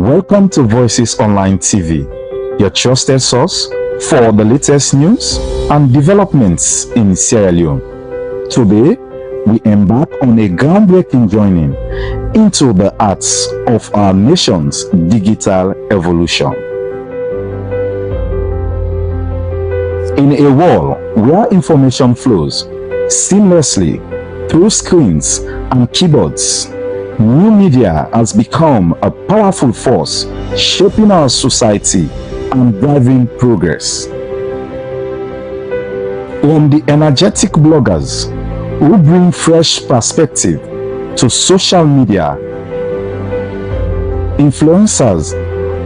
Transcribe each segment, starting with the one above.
Welcome to Voices Online TV, your trusted source for the latest news and developments in Sierra Leone. Today, we embark on a groundbreaking journey into the arts of our nation's digital evolution. In a world where information flows seamlessly through screens and keyboards, new media has become a powerful force shaping our society and driving progress. From the energetic bloggers who bring fresh perspective to social media, influencers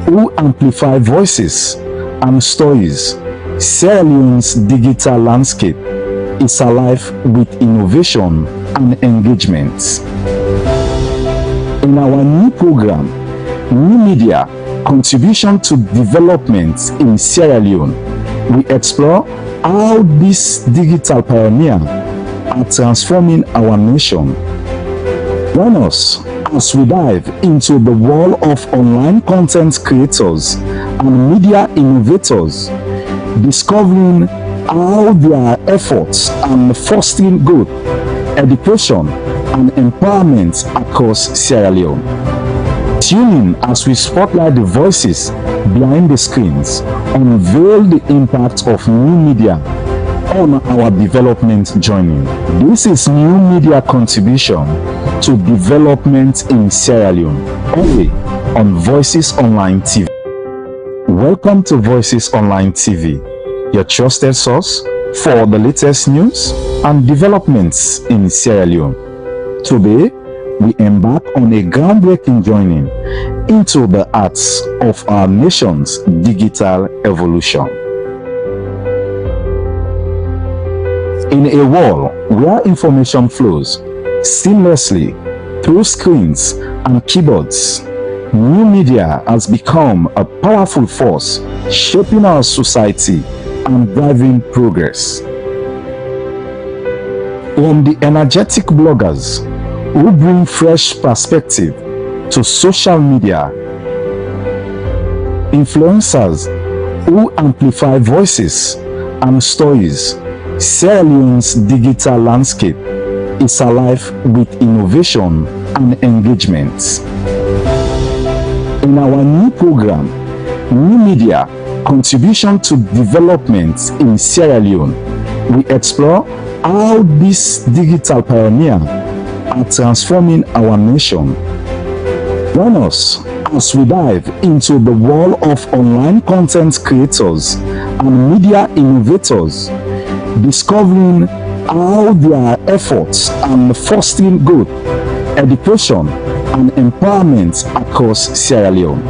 who amplify voices and stories, Sierra Leone's digital landscape is alive with innovation and engagement. In our new program, New Media: Contribution to Development in Sierra Leone, we explore how these digital pioneers are transforming our nation. Join us as we dive into the world of online content creators and media innovators, discovering how their efforts are fostering growth, education, and empowerment across Sierra Leone. Tune in as we spotlight the voices behind the screens, unveil the impact of new media on our development journey. This is New Media: Contribution to Development in Sierra Leone, only on Voices Online TV. Welcome to Voices Online TV, your trusted source for the latest news and developments in Sierra Leone. Today, we embark on a groundbreaking journey into the arts of our nation's digital evolution. In a world where information flows seamlessly through screens and keyboards, new media has become a powerful force shaping our society and driving progress. From the energetic bloggers who bring fresh perspective to social media, influencers who amplify voices and stories, Sierra Leone's digital landscape is alive with innovation and engagement. In our new program, New Media: Contribution to Development in Sierra Leone, we explore how these digital pioneers are transforming our nation. Join us as we dive into the world of online content creators and media innovators, discovering how their efforts are fostering growth, education, and empowerment across Sierra Leone.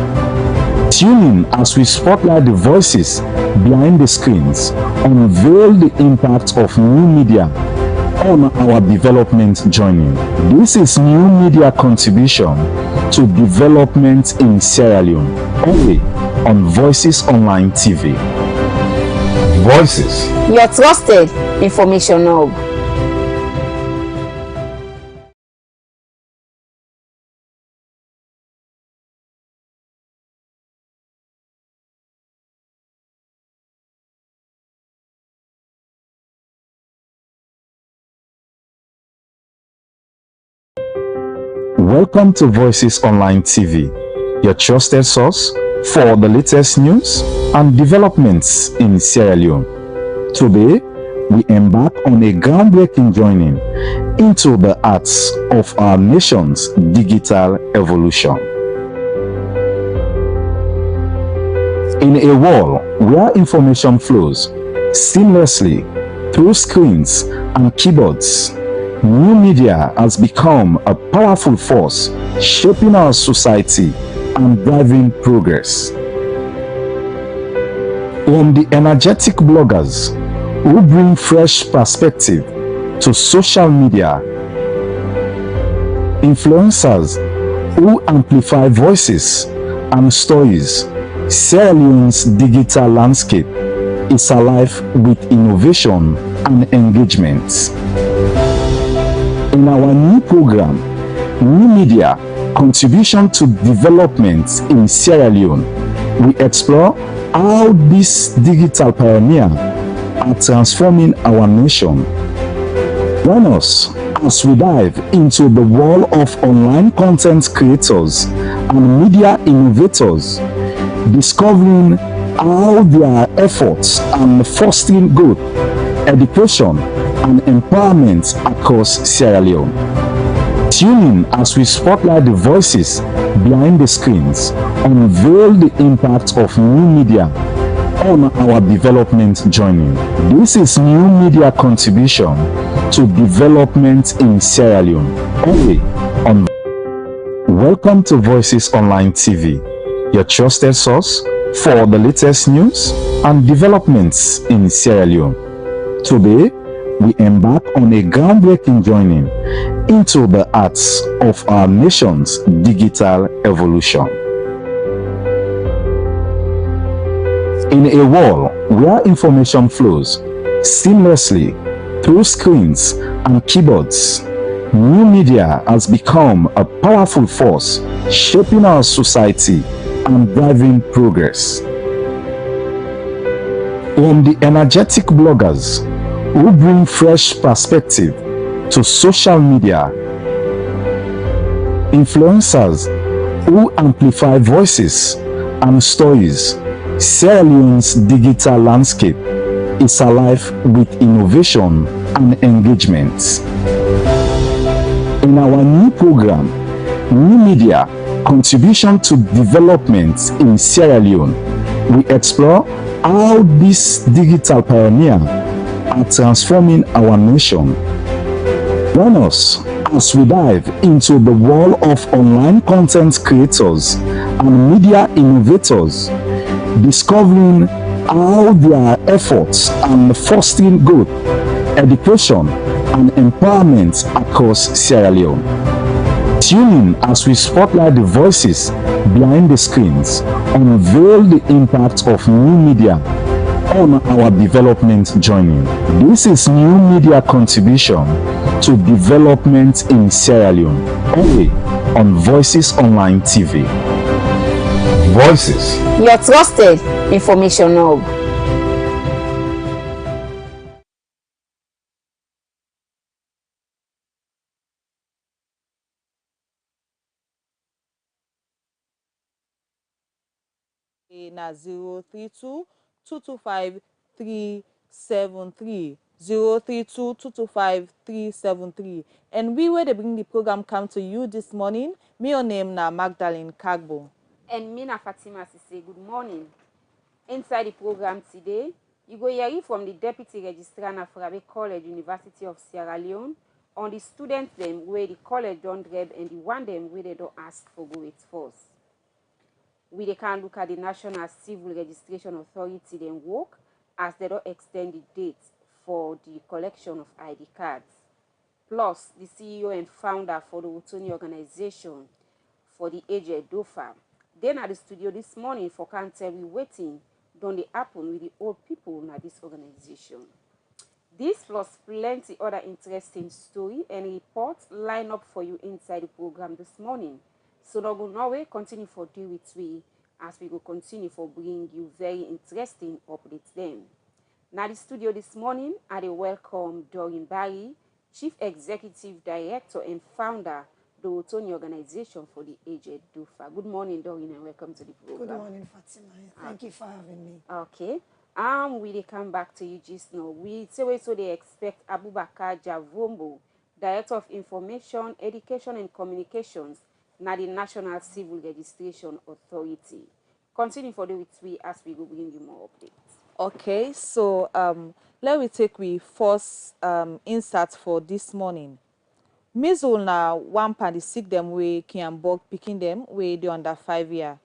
Tune in as we spotlight the voices behind the screens, unveil the impact of new media on our development journey. This is New Media: Contribution to Development in Sierra Leone, only on Voices Online TV. Voices, your trusted information hub. Welcome to Voices Online TV, your trusted source for the latest news and developments in Sierra Leone. Today, we embark on a groundbreaking journey into the arts of our nation's digital evolution. In a world where information flows seamlessly through screens and keyboards, new media has become a powerful force shaping our society and driving progress. From the energetic bloggers who bring fresh perspective to social media, influencers who amplify voices and stories, Sierra Leone's digital landscape is alive with innovation and engagement. In our new program, New media contribution to development in Sierra Leone. We explore how these digital pioneers are transforming our nation. Join us as we dive into the world of online content creators and media innovators, discovering how their efforts are fostering growth, education, and empowerment across Sierra Leone. Tune in as we spotlight the voices behind the screens, unveil the impact of new media on our development journey. This is new media contribution to development in Sierra Leone. Only on Welcome to Voices Online TV, your trusted source for the latest news and developments in Sierra Leone. Today, we embark on a groundbreaking journey into the arts of our nation's digital evolution. In a world where information flows seamlessly through screens and keyboards, new media has become a powerful force shaping our society and driving progress. From the energetic bloggers who bring fresh perspective to social media, influencers who amplify voices and stories, Sierra Leone's digital landscape is alive with innovation and engagement. In our new program, New Media Contribution to Development in Sierra Leone, we explore how these digital pioneers are transforming our nation. Join us as we dive into the world of online content creators and media innovators, discovering how their efforts are fostering growth, education, and empowerment across Sierra Leone. Tune in as we spotlight the voices behind the screens, unveil the impact of new media on our development journey. This is new media contribution to development in Sierra Leone, only on Voices Online TV. Voices, Your trusted information hub. Na 032-225-373 032-225-373. And we were to bring the program come to you this morning. Me your name na Magdalene Kagbo. And Mina Fatima say good morning. Inside the program today, you go hear from the Deputy Registrar of Frabe College, University of Sierra Leone, on the students them where the college don't grab and the one them where they don't ask for go it first. We can look at the National Civil Registration Authority then work as they don't extend the date for the collection of ID cards. Plus, the CEO and founder for the Utoni organization for the aged DOFA. Then at the studio this morning for can't tell we waiting don't they happen with the old people in this organization. This plus plenty other interesting story and reports line up for you inside the program this morning. So now go Norway continue for deal with we as we go continue for bring you very interesting updates then. Now the studio this morning I welcome Doreen Barry, Chief Executive Director and Founder the Otoni Organization for the Aged DOFA. Good morning, Doreen, and welcome to the program. Good morning, Fatima. Thank you for having me. Okay. We come back to you just now. We say so they expect Abubakar Javombo, Director of Information, Education and Communications, na the National Civil Registration Authority. Continue for the with we as we go bring you more updates. Okay, so let me take we first insert for this morning. Measles na one pan the sick them way can bug picking them way they under 5 years.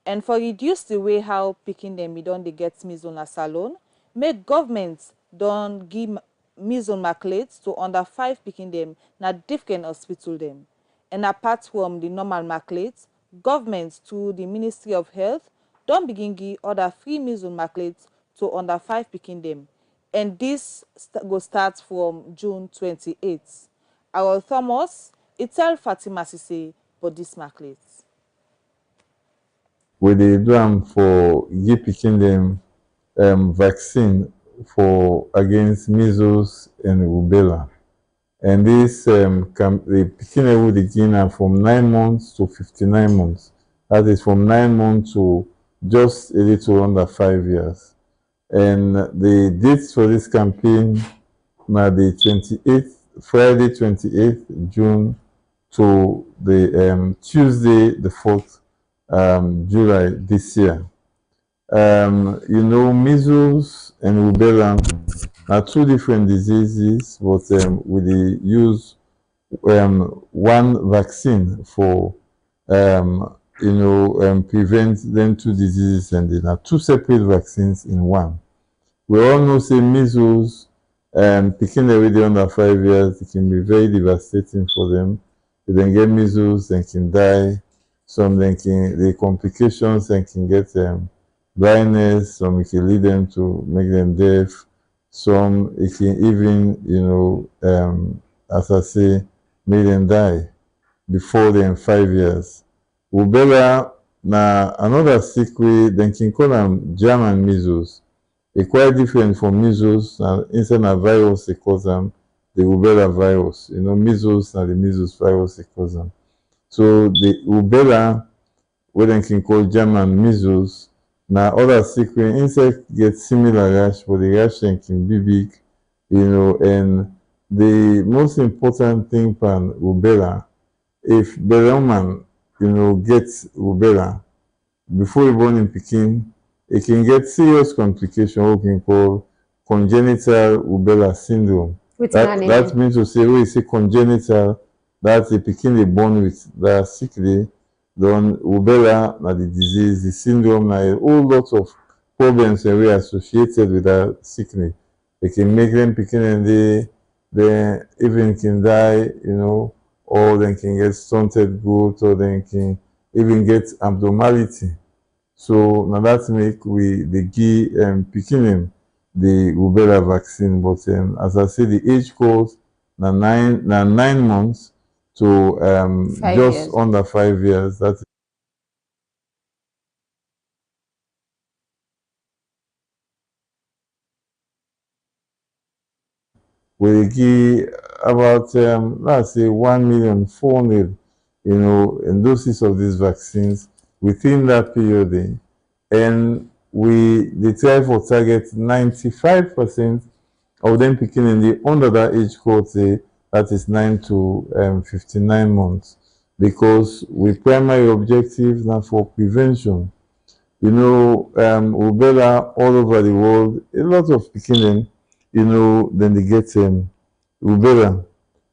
And for reduce the way how picking them we don't they get measles na salon, make governments don't give measles maculates to under 5 picking them na different hospital them. And apart from the normal maculates, governments to the Ministry of Health don't begin give other free measles maculates to under 5 picking them. And this go start from June 28th. Our Thomas, It tell Fatima Sise but this market. We dey do am for give pikin dem vaccine for against measles and rubella. And this the pikin wey dey give am from 9 months to 59 months. That is from 9 months to just a little under 5 years. And the dates for this campaign na the 28th, Friday 28th June to the Tuesday the 4th July this year. You know, measles and rubella are two different diseases, but we dey use one vaccine for you know, prevent them two diseases, and they are two separate vaccines in one. We all know say measles, pikin already under 5 years, it can be very devastating for them. If they get measles, they can die. Some they can, the complications, they can get blindness. Some it can lead them to make them deaf. Some it can even, you know, as I say, make them die before them 5 years. Rubella na another sick way, they can call them German measles. It's quite different from measles. Instead of virus, they call them the rubella virus. You know, measles and the measles virus, they call them. So the rubella, what they can call German measles, now other sick way, insect get similar rash, but the rash can be big, you know. And the most important thing for rubella, if the woman, you know, gets rubella before you born in Pekin, it can get serious complication, what we can call congenital rubella syndrome. That means to say, when you say congenital, that's the Pekin they born with that sickly. Then rubella, na the disease, the syndrome, na a whole lot of problems that we associated with that sickness. It can make them Pekin and they even can die, you know, or they can get stunted growth, or they can even get abnormality. So now that make we the give Pekin the rubella vaccine, but as I say, the age course na 9 months to just years. under 5 years. That's we give about let's say 1,400,000, you know, in doses of these vaccines within that period. And we try for target 95% of them picking in the under that age cohort, that is 9 to 59 months, because we primary objective now for prevention. You know, rubella all over the world, a lot of picking, you know, then they get rubella,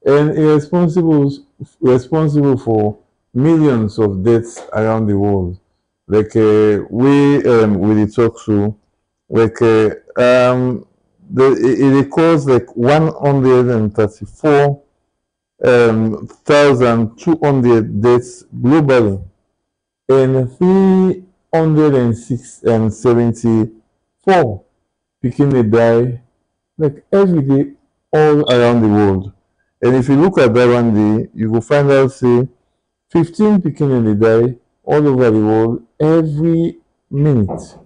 and responsible for millions of deaths around the world. Like we dey talk to, like it caused like 134,200 deaths globally, and 374 pikin dey die like every day all around the world. And if you look at that one day, you will find out say 15 pikin dey die all over the world every minute.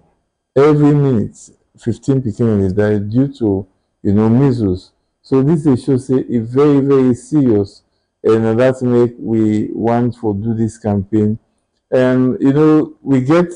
Every minute, 15 pikin dey die due to, you know, measles. So this dey show say e very very serious, and that make we want to do this campaign. And you know, we dey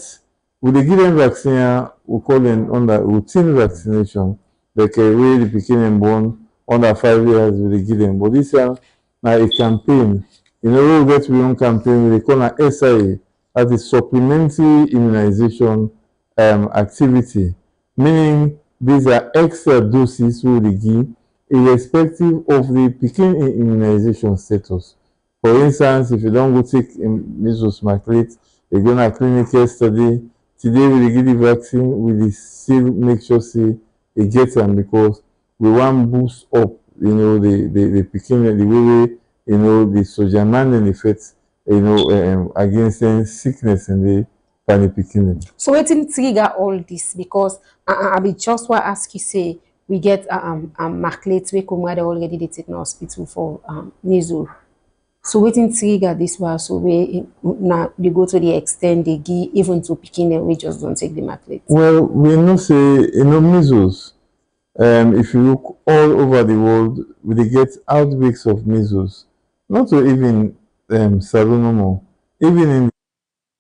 give them vaccine, we call them under routine vaccination, like wey the pikin dem born under 5 years, we dey give them. But this year na a campaign. You know, we get we own campaign, we dey call am SIA, that is supplementary immunization activity, meaning these are extra doses we dey give irrespective of the pikin immunization status. For instance, if you don't go take measles maclate, you go na clinic yesterday, today we dey give the vaccine, we dey still make sure say e get am, because we want boost up, you know, the pikin, the way, you know, the social man effect, you know, against sickness in the pikin. So wetin trigger all this? Because I be just want ask you, say we get maclate wey come already dey take no hospital for measles. So wetin trigger this one so we now they go to the extent they give even to picking them we just don't take them at late. Well, we know say measles. If you look all over the world, we get outbreaks of measles. Not to even Salomomo, even in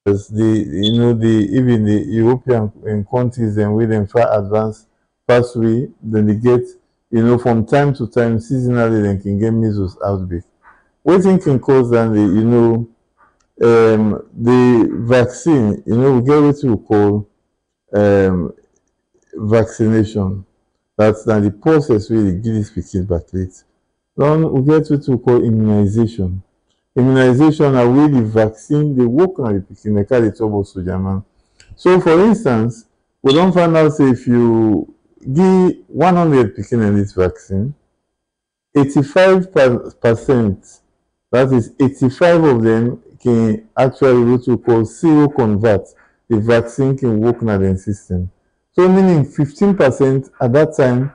even the European countries and with them far advanced past way, then they get from time to time seasonally they can get measles outbreak. Wetin can cause that the vaccine, we get what we call um, vaccination. That's now the process where they give this pikin back late. Then we get what we call immunization. Immunization are where the vaccine they work on the pikin, they carry trouble soldier man. So for instance, we don't find out say if you give 100 pikin in this vaccine, 85%, that is 85 of them can actually what we call seroconvert. The vaccine can work in their system. So meaning 15% at that time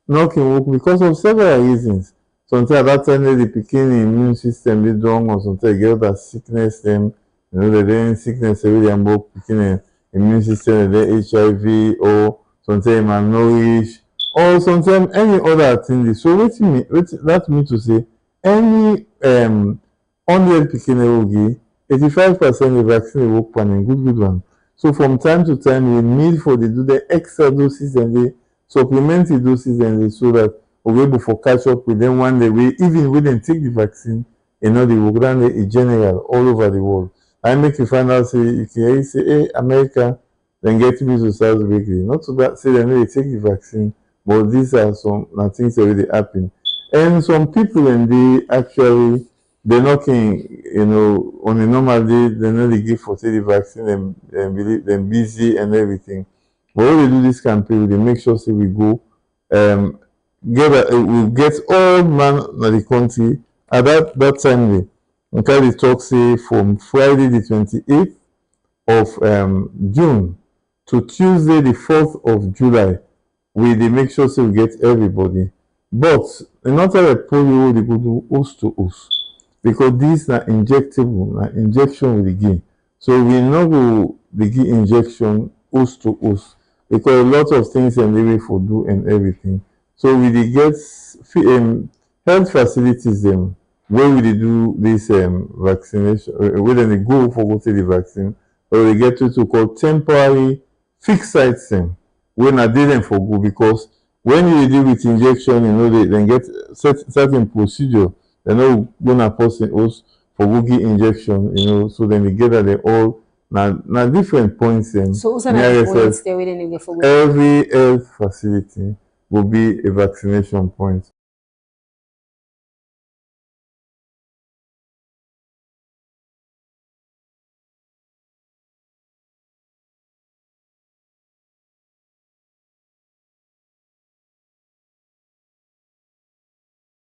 not can work because of several reasons. Sometimes at that time the pikin immune system dey down or sometimes get other sickness them, the sickness wey dey work pikin immune system, the HIV or sometimes malnourished or sometimes any other thing. So wetin that mean to say any 100 pikin wey we give 85% the vaccine dey work on a good one. So from time to time we need for dey do the extra doses and the supplementary doses and so that we able for catch up with them one day even when they take the vaccine dey work down in general all over the world. I make you find out say you can hear say hey America dem get measles outbreak. Not to that say dem no dey take the vaccine, but these are some things that really happen. And some people and they actually they're not can, on a normal day, they know they give for the vaccine and believe them busy and everything. But when we do this campaign, they make sure say we go we get all man of the country at that time they they talk say from Friday the 28th of June to Tuesday the 4th of July. They make sure say we get everybody. But not all the polio they go do host to host because these are injectable, na injection we dey give. So we no go dey give injection host to host because a lot of things dem dey wey for do and everything. So we dey get health facilities dem where we dey do this vaccination, where dem dey go for go take the vaccine, or we get what we call temporary fixed sites dem wey na dey dem for go because when you dey deal with injection, dem get certain procedure. Dem no go na person host for go give injection, so dem dey gather dem all na different points dem. So who's the points there within the for every health facility will be a vaccination point.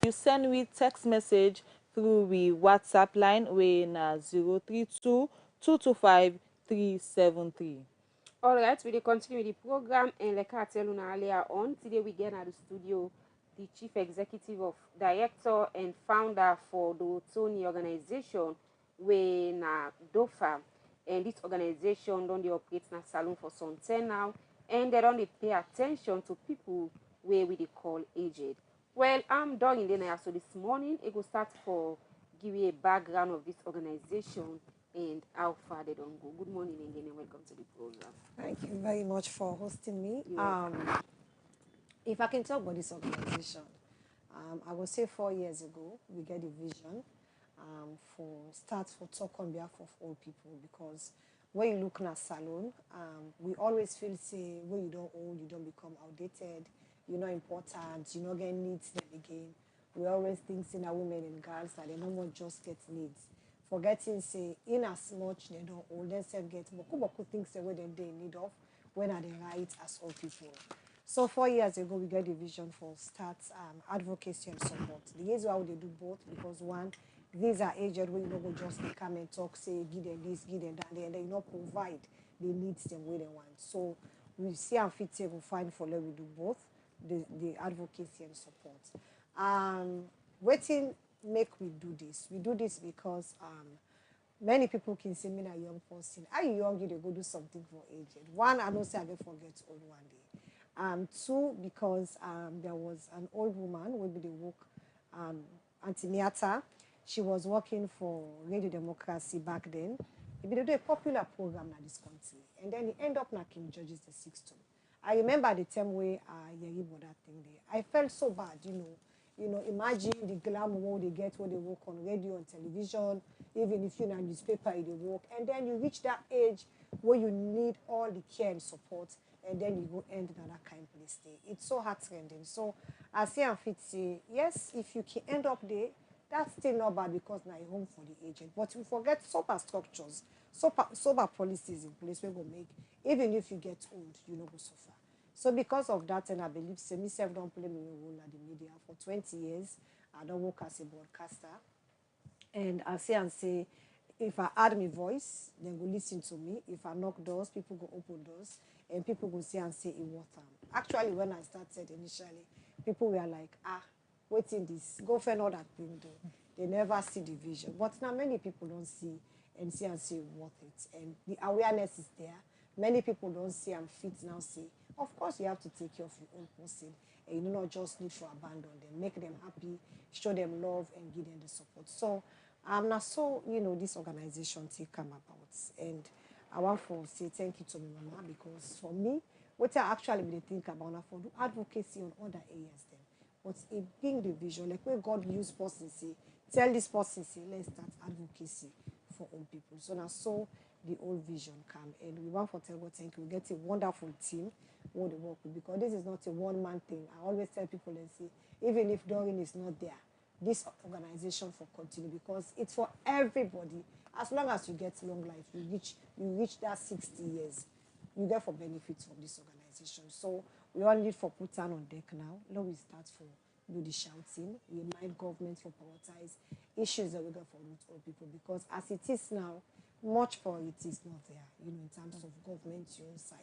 You send me text message through we WhatsApp line wey na 032 225 373. All right, we continue with the program, and like I tell you earlier on, today we get at the studio the Chief Executive of Director and Founder for the Tony organization, we na DOFA, and this organization don't they operate in a salon for some time now, and they don't they pay attention to people where we they call aged. Well, I'm doing then so this morning it will start for give you a background of this organization and how far they don't go. Good morning again and welcome to the program. Thank you very much for hosting me. If I can talk about this organization, I would say 4 years ago, we get a vision for talk on behalf of all people because when you look at salon, we always feel say when you don't old, you don't become outdated, you're not important, you're not getting needs them again. We always think in our women and girls that they don't want just get needs. Forgetting say in as much they don't old themselves get boku things the way they need of when are they right as all people. So 4 years ago we got a vision for start advocacy and support. The reason why they do both because one, these are aged where you don't go just come and talk, say give them this, give them that, and they not provide the needs them where they want. So we see and fit we find for let we do both the advocacy and support. Waiting make we do this. We do this because many people can say me a young person. Are you young? You dey go do something for aged. One, I don't say I get forget old one day. Two, because there was an old woman when they work, Auntie Miata. She was working for Radio Democracy back then. They do a popular program in this country, and then he end up na King George's the Sixth. I remember the time where Yeri that thing there. I felt so bad, you know, imagine the glamour they get when they work on radio and television, even if you're in a newspaper, they work. And then you reach that age where you need all the care and support, and then you go end in that kind of place there. It's so heart-rending. So I say and fit say, yes, if you can end up there, that's still not bad because now you're home for the agent. But we forget sober structures, sober policies in place we go make, even if you get old, you know go suffer. So because of that, and I believe myself don't play me role at the media for 20 years. I don't work as a broadcaster. And I say and say, if I add my voice, then go listen to me. If I knock doors, people go open doors, and people go say and say it worth them. Actually, when I started initially, people were like, waiting this, go for another thing though. They never see the vision. But now many people don't see and say worth it. And the awareness is there. Many people don't see and fit now say, of course you have to take care of your own person. And you do not just need to abandon them. Make them happy, show them love, and give them the support. So I'm not so, this organization take come about. And I want to say thank you to my mama, because for me, what I actually really think about now for do advocacy on other areas then. But it being the vision, like when God used person say, tell this person say, let's start advocacy for all people. So now so the old vision come, and we want for tell God thank you. We get a wonderful team who they work with, because this is not a one-man thing. I always tell people and say, even if Doreen is not there, this organization for continue, because it's for everybody. As long as you get long life, you reach that 60 years, you get for benefits from this organization. So we all need for put on deck now. Now we start for do the shouting. We remind government for prioritize issues that we got for old people, because as it is now, much priority is not there, in terms of government your own side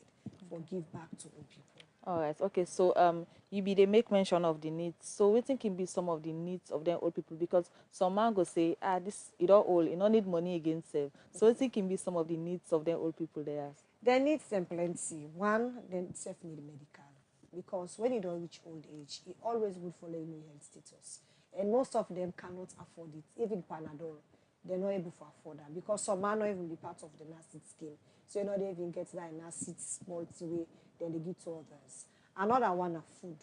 for give back to old people. All right. Okay. So they make mention of the needs. So we think can be some of the needs of them old people, because some man go say, this it all old, you don't need money against them. So we think can be some of the needs of them old people there. They need them plenty. One, they self need medical, because when you don't reach old age, it always good for your health status, and most of them cannot afford it. Even Panadol, they're not able to afford that, because some are not even be part of the NACID scheme. So they even get that NACID small way, then they give to others. Another one are food.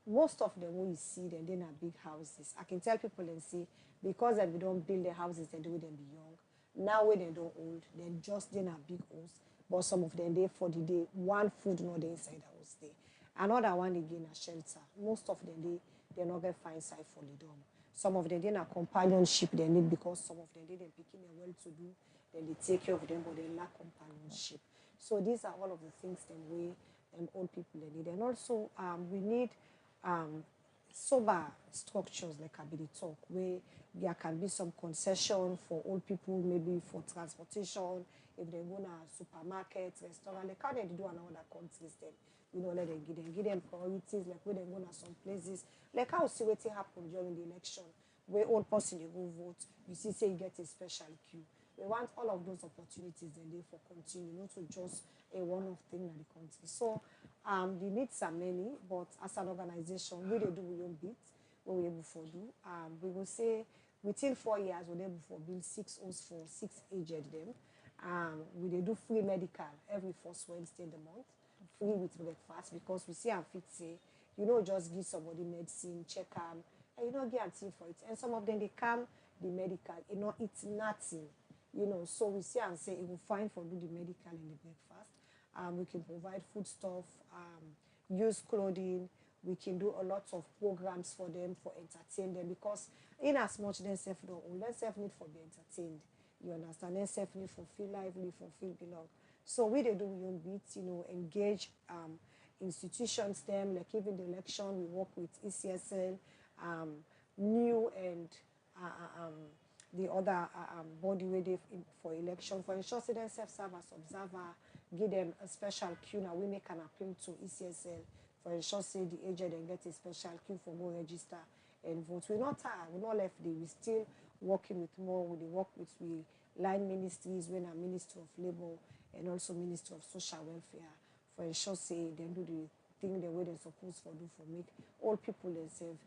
Most of them when you see them, they are big houses. I can tell people and say, because we don't build the houses, they do them be young. Now when they don't old, then just they are big house. But some of them they for the day, one food not they inside the house day. Another one again a shelter. Most of them they not get find side for the dorm. Some of them they a companionship they need, because some of them they picking them well to do, then they take care of them, but they lack companionship. So these are all of the things that we old people they need. And also we need sober structures, like I be talk, where there can be some concession for old people, maybe for transportation, if they go to supermarket, restaurant, like how they do in other countries then. Let them give them priorities, like when they go to some places. Like how see what happen during the election, where old person you go vote, you see say you get a special queue. We want all of those opportunities then they for continue, not to just a one-off thing in the country. So the needs are many, but as an organization, we do we own bit, what we able to do. We will say within 4 years, we're able to build 6 homes for 6 aged them. We do free medical every first Wednesday in the month, free with breakfast, because we see and fit say, just give somebody medicine, check them, and you don't guarantee for it. And some of them they come the medical, it's nothing. So we see and say it will fine for do the medical and the breakfast. We can provide food stuff, use clothing. We can do a lot of programs for them, for entertain them, because in as much they self don't own, they self need for be entertained. You understand? They self need for feel lively, for feel belong. So we they do we own bits, engage institutions them, like even the election, we work with ECSL, new and the other body where they for election, for ensure they self-serve as observer, give them a special queue. Now we make an appeal to ECSL for ensure say the agent and get a special queue for go register and vote. We're not tired, we're not left there. We're still working with more. We work with we line ministries when our Minister of Labour and also Minister of Social Welfare for ensure say they do the thing the way they're supposed to do for make all people themselves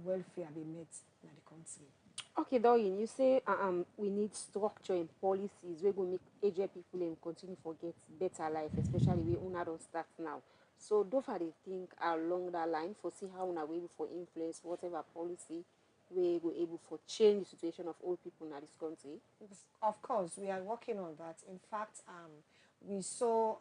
welfare be met in the country. Okay, Doreen, you say we need structure and policies we go make aged people and continue to get better life, especially we una don't start now. So DOFA they think along that line for see how una will able for influence whatever policy we go able for change the situation of old people in this country. Of course, we are working on that. In fact, we saw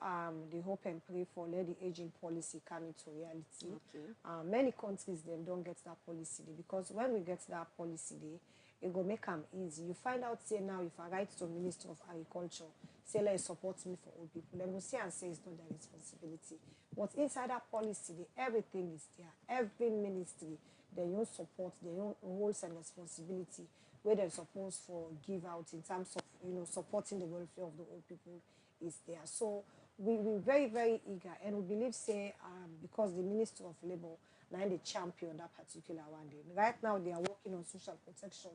the hope and pray for let the aging policy come into reality. Okay. Many countries them don't get that policy day, because when we get that policy day, it will make them easy. You find out say now if I write to Minister of Agriculture, say let support me for old people, then we'll see and say it's not their responsibility. But inside that policy day, everything is there. Every ministry, their own support, their own roles and responsibility where they're supposed for give out in terms of supporting the welfare of the old people is there. So we're very, very eager, and we believe say because the Minister of Labour now the champion that particular one day. Right now they are working on social protection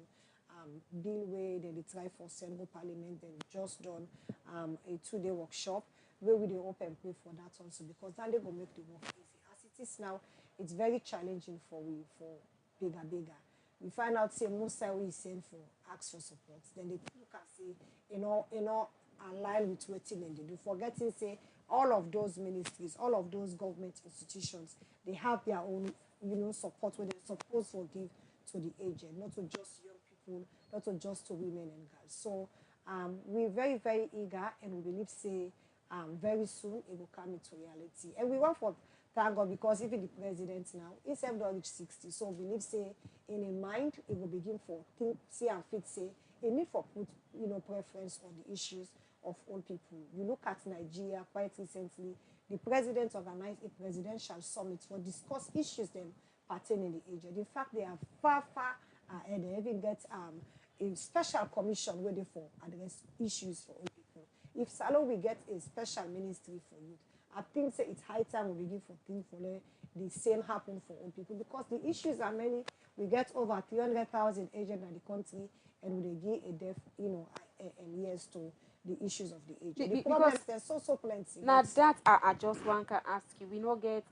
bill where they try for Senate Parliament. They just done a 2-day workshop where we dey open pay for that also, because now they go make the work easy. As it is now, it's very challenging for bigger. We find out say most time we send for ask for support, then they look and say align with wetin dem dey do, forgetting say all of those ministries, all of those government institutions, they have their own support where they're supposed to give to the aged, not to just young people, not to just to women and girls. So we're very, very eager, and we believe say very soon it will come into reality. And we want for thank God, because even the president now, he said don't reach 60. So we believe say in a mind it will begin for think, see and fit say a need for put preference on the issues of old people. You look at Nigeria quite recently, the president organized a presidential summit for discuss issues them pertaining the aged. In fact, they are far ahead. They even get a special commission where they for address issues for old people. If Salo will get a special ministry for youth, I think say it's high time we begin for things for the same happen for old people, because the issues are many. We get over 300,000 aged in the country, and we give a deaf and years to the issues of the aged. The problems there's so plenty. Now that I just want to ask you, we not get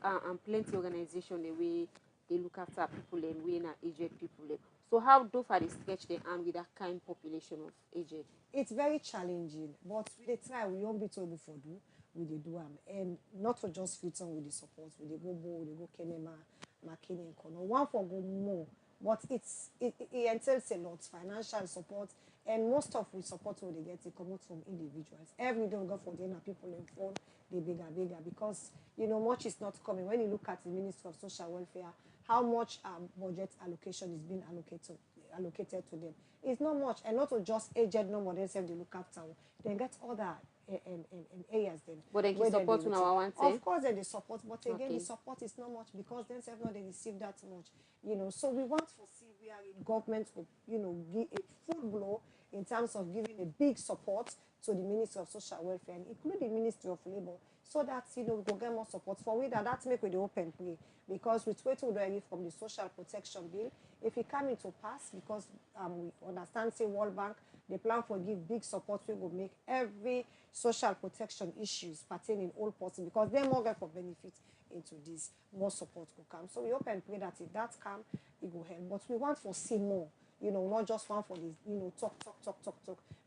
plenty organization the way they look after people and we na aged people. So how do they stretch the arm with that kind population of aged? It's very challenging, but we dey try. We won't be able for do. We dey do and not to just fit on with the support. We dey go Bo, we dey go Kenema, Makini and Kono. One for go more, but it entails a lot financial support, and most of we support what they get it come out from individuals. Every day we go for dinner, people in phone they bigger because much is not coming. When you look at the Ministry of Social Welfare, how much budget allocation is being allocated to them. It's not much, and not to just aged no more themselves they look after. They get other areas then. But they can support on our one Of course they support, but again the support is not much because themselves not they receive that much. So we want to see we are in government give a full blow in terms of giving a big support to the Ministry of Social Welfare and include the Ministry of Labour, so that we go get more support for we that make with the open play, because with what we do from the social protection bill, if it come into pass, because we understand say World Bank they plan for give big support, we will make every social protection issues pertaining all person, because they more get for benefit into this, more support will come. So we hope and pray that if that come, it will help. But we want to see more, not just one for this, talk,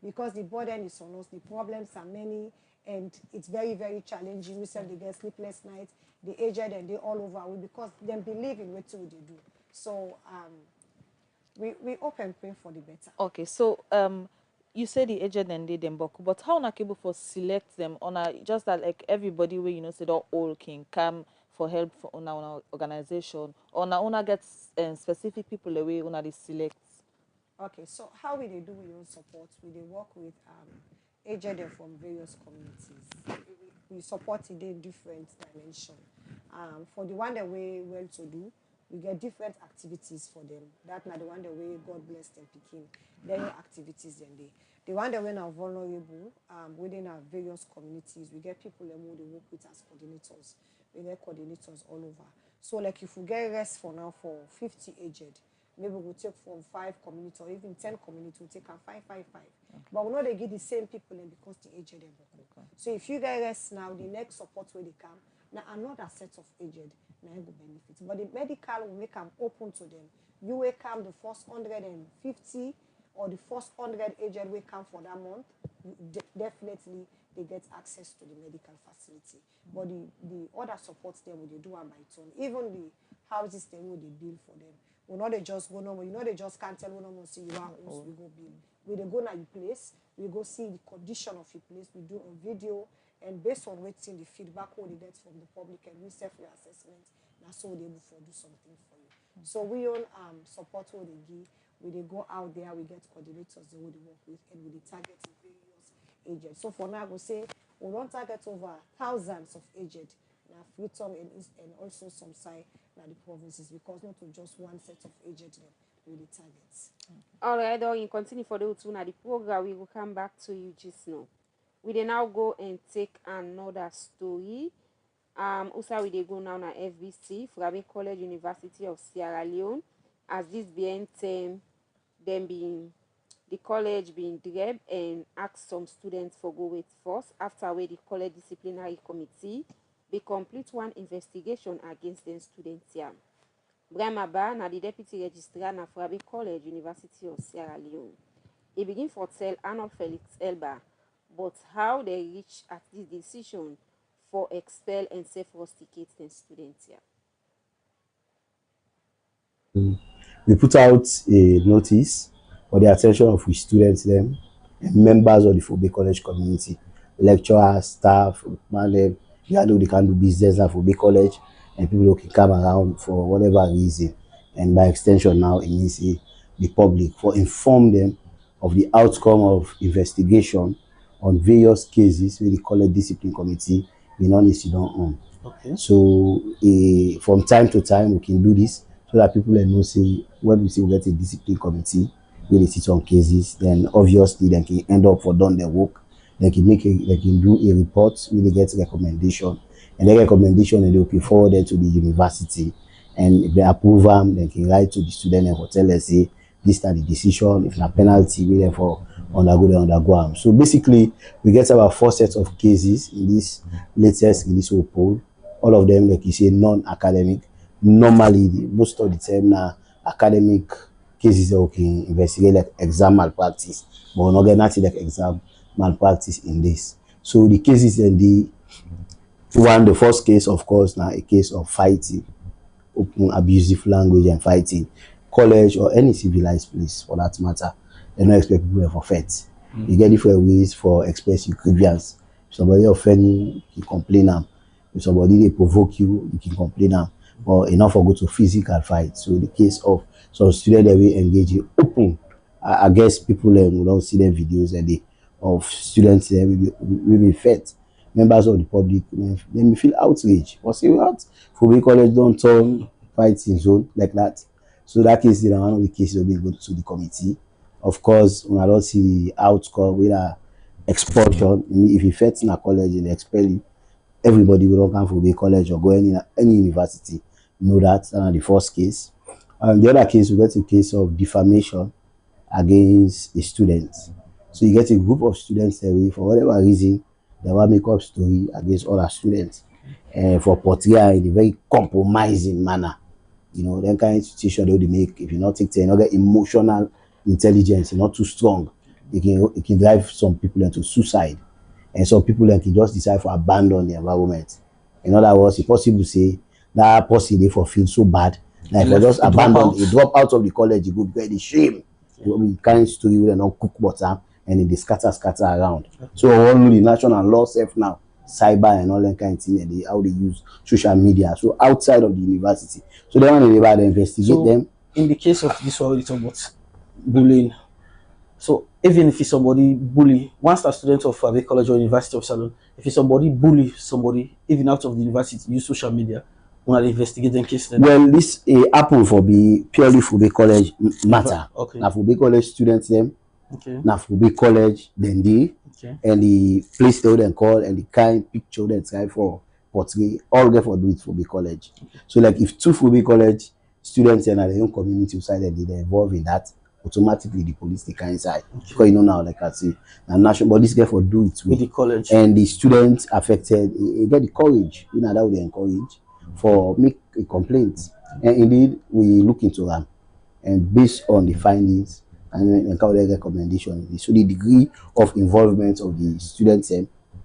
because the burden is on us, the problems are many, and it's very, very challenging. We said they get sleepless nights, the aged and they all over, because they believe in what they do. So we hope and pray for the better. Okay, so you say the agent and they them boku, but how na able for select them on a just that like everybody where say that all can come for help for on our organization, or na gets specific people the way on they select. Okay, so how will they do with your support? We they work with aged from various communities. We support it in different dimensions. For the one that we well to do, we get different activities for them. That's not the one that way God bless them picking. Then activities then they. The one that when are vulnerable within our various communities, we get people who they work with as coordinators. We get coordinators all over. So like if we get rest for now for 50 aged, maybe we'll take from 5 community or even 10 community, we'll take a 5. But we know they give the same people and because the aged them. So if you guys rest now, the next support where they come, now another set of aged, now you go benefit. But the medical will make them open to them. You will come the first 150 or the first 100 aged will come for that month, definitely they get access to the medical facility. But the other supports them will they do them by turn. Even the houses them will they build for them. We know they just go normal. You know they just can't tell we no see you are we go build. We they go na your place, we go see the condition of your place, we do a video, and based on waiting the feedback what they get from the public and we self assessment, that's how they able to do something for you. So we own support what they give. We they go out there, we get coordinators they would work with, and we target various agents. So for now, I will say we don't target over thousands of agents. Now Freetown and also some side now the provinces, because not to just one set of agents with the targets. All right, Doreen, continue for the two now the program. We will come back to you just now. We then now go and take another story. Also we dey go now na FBC, Frabe College, University of Sierra Leone, as this being term, them being the college being drab and ask some students for go wait first after where the college disciplinary committee they complete one investigation against the students here. Bramaba na the deputy registrar na Frabe College, University of Sierra Leone. He begin for tell Arnold Felix Elba, but how they reach at this decision for expel and self-rusticate the students here. We put out a notice for the attention of we students, them, and members of the Fobe College community, lecturers, staff, man, you know they can do business at Fobe College, and people who can come around for whatever reason, and by extension now it means the public, for inform them of the outcome of investigation on various cases with the college discipline committee being honest you don't own. Okay. So from time to time we can do this so that people know say when we say we get a discipline committee where they sit on cases, then obviously they can end up for done their work. They can do a report where they get recommendation, and the recommendation and they will be forwarded to the university, and if they approve them, they can write to the student and tell us say this is the decision. If not penalty, we therefore undergo them. So basically, we get about 4 sets of cases in this latest in this whole poll. All of them, like you say, non-academic. Normally, most of the time now, academic cases that we can investigate like exam malpractice, but we're not getting nothing like exam malpractice in this. So the cases and the first case, of course, now a case of fighting, open abusive language and fighting, college or any civilized place for that matter. They don't expect people to forfeit. You get different ways for express your grievance. If somebody offend you, you complain them. If somebody they provoke you, you can complain them. Or enough for go to physical fight. So the case of some students that we engage in open, I guess people we don't see them videos and of students there will be fed. Members of the public they may feel outraged. Or say what? For college don't turn fighting zone like that. So that case is one of the cases will be go to the committee. Of course, when I don't see the outcome with expulsion, if you fit in a college and expel you, everybody will not come from the college or go any university. You know that's the first case. The other case, we get a case of defamation against a student. So you get a group of students away for whatever reason, they will make up story against other students for portray in a very compromising manner. You know, that kind of situation they would make if you not take care, you not get emotional intelligence, not too strong. It can drive some people into suicide, and some people can just decide to abandon the environment. In other words, it's possible to say that person they for feel so bad, like they just abandon, they drop out of the college, you go get the shame. We kind story with not cook butter and they scatter around. So all the national law self now, cyber and all that kind of thing, and how they use social media. So outside of the university, so they want to investigate them. In the case of this one, it's about bullying. So even if it's somebody bully, once a student of a college or university of Salon, if it's somebody bully somebody, even out of the university, use social media, when they investigate them case. Well, this happen for be purely for the college matter. Okay. Now for the college students them. Okay. Now for the college then they. Okay. And the place they would call and the kind picture they try for portray, all get for do it for the college. Okay. So like if two for the college students and their own community decided they involved in that, automatically the police take inside. Because you know now, like I say, the national, but this guy for do it with the college. and the students affected, he get the courage, you know, that would encourage for make a complaint. And indeed, we look into them, and based on the findings and encounter recommendation. So the degree of involvement of the students,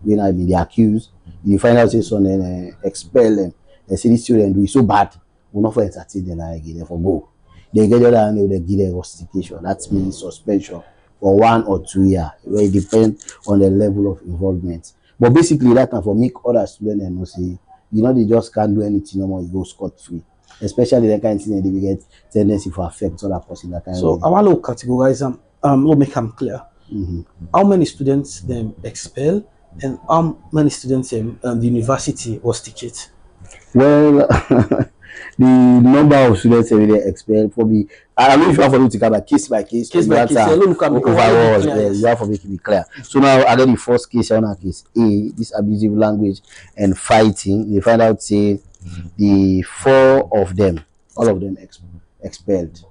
when I mean the accused, you find out say son and expel them. They say the student do it so bad, will not for entertain them again, for go. They get the other hand, they give them rustication. That means suspension for 1 or 2 years, where it depends on the level of involvement. But basically, that can for make other students and say, you know, they just can't do anything no more, you go scot free. Especially the kind of thing that they get tendency for affect other person that kind so of I want to categorize them, we'll make them clear. How many students them expel and how many students the university rusticate? well, the number of students every day expelled probably, I don't know if you have for me to cover case by case, overall, you have for me to be clear. So now I get the first case on case A, this abusive language and fighting. They find out say the 4 of them, all of them expelled.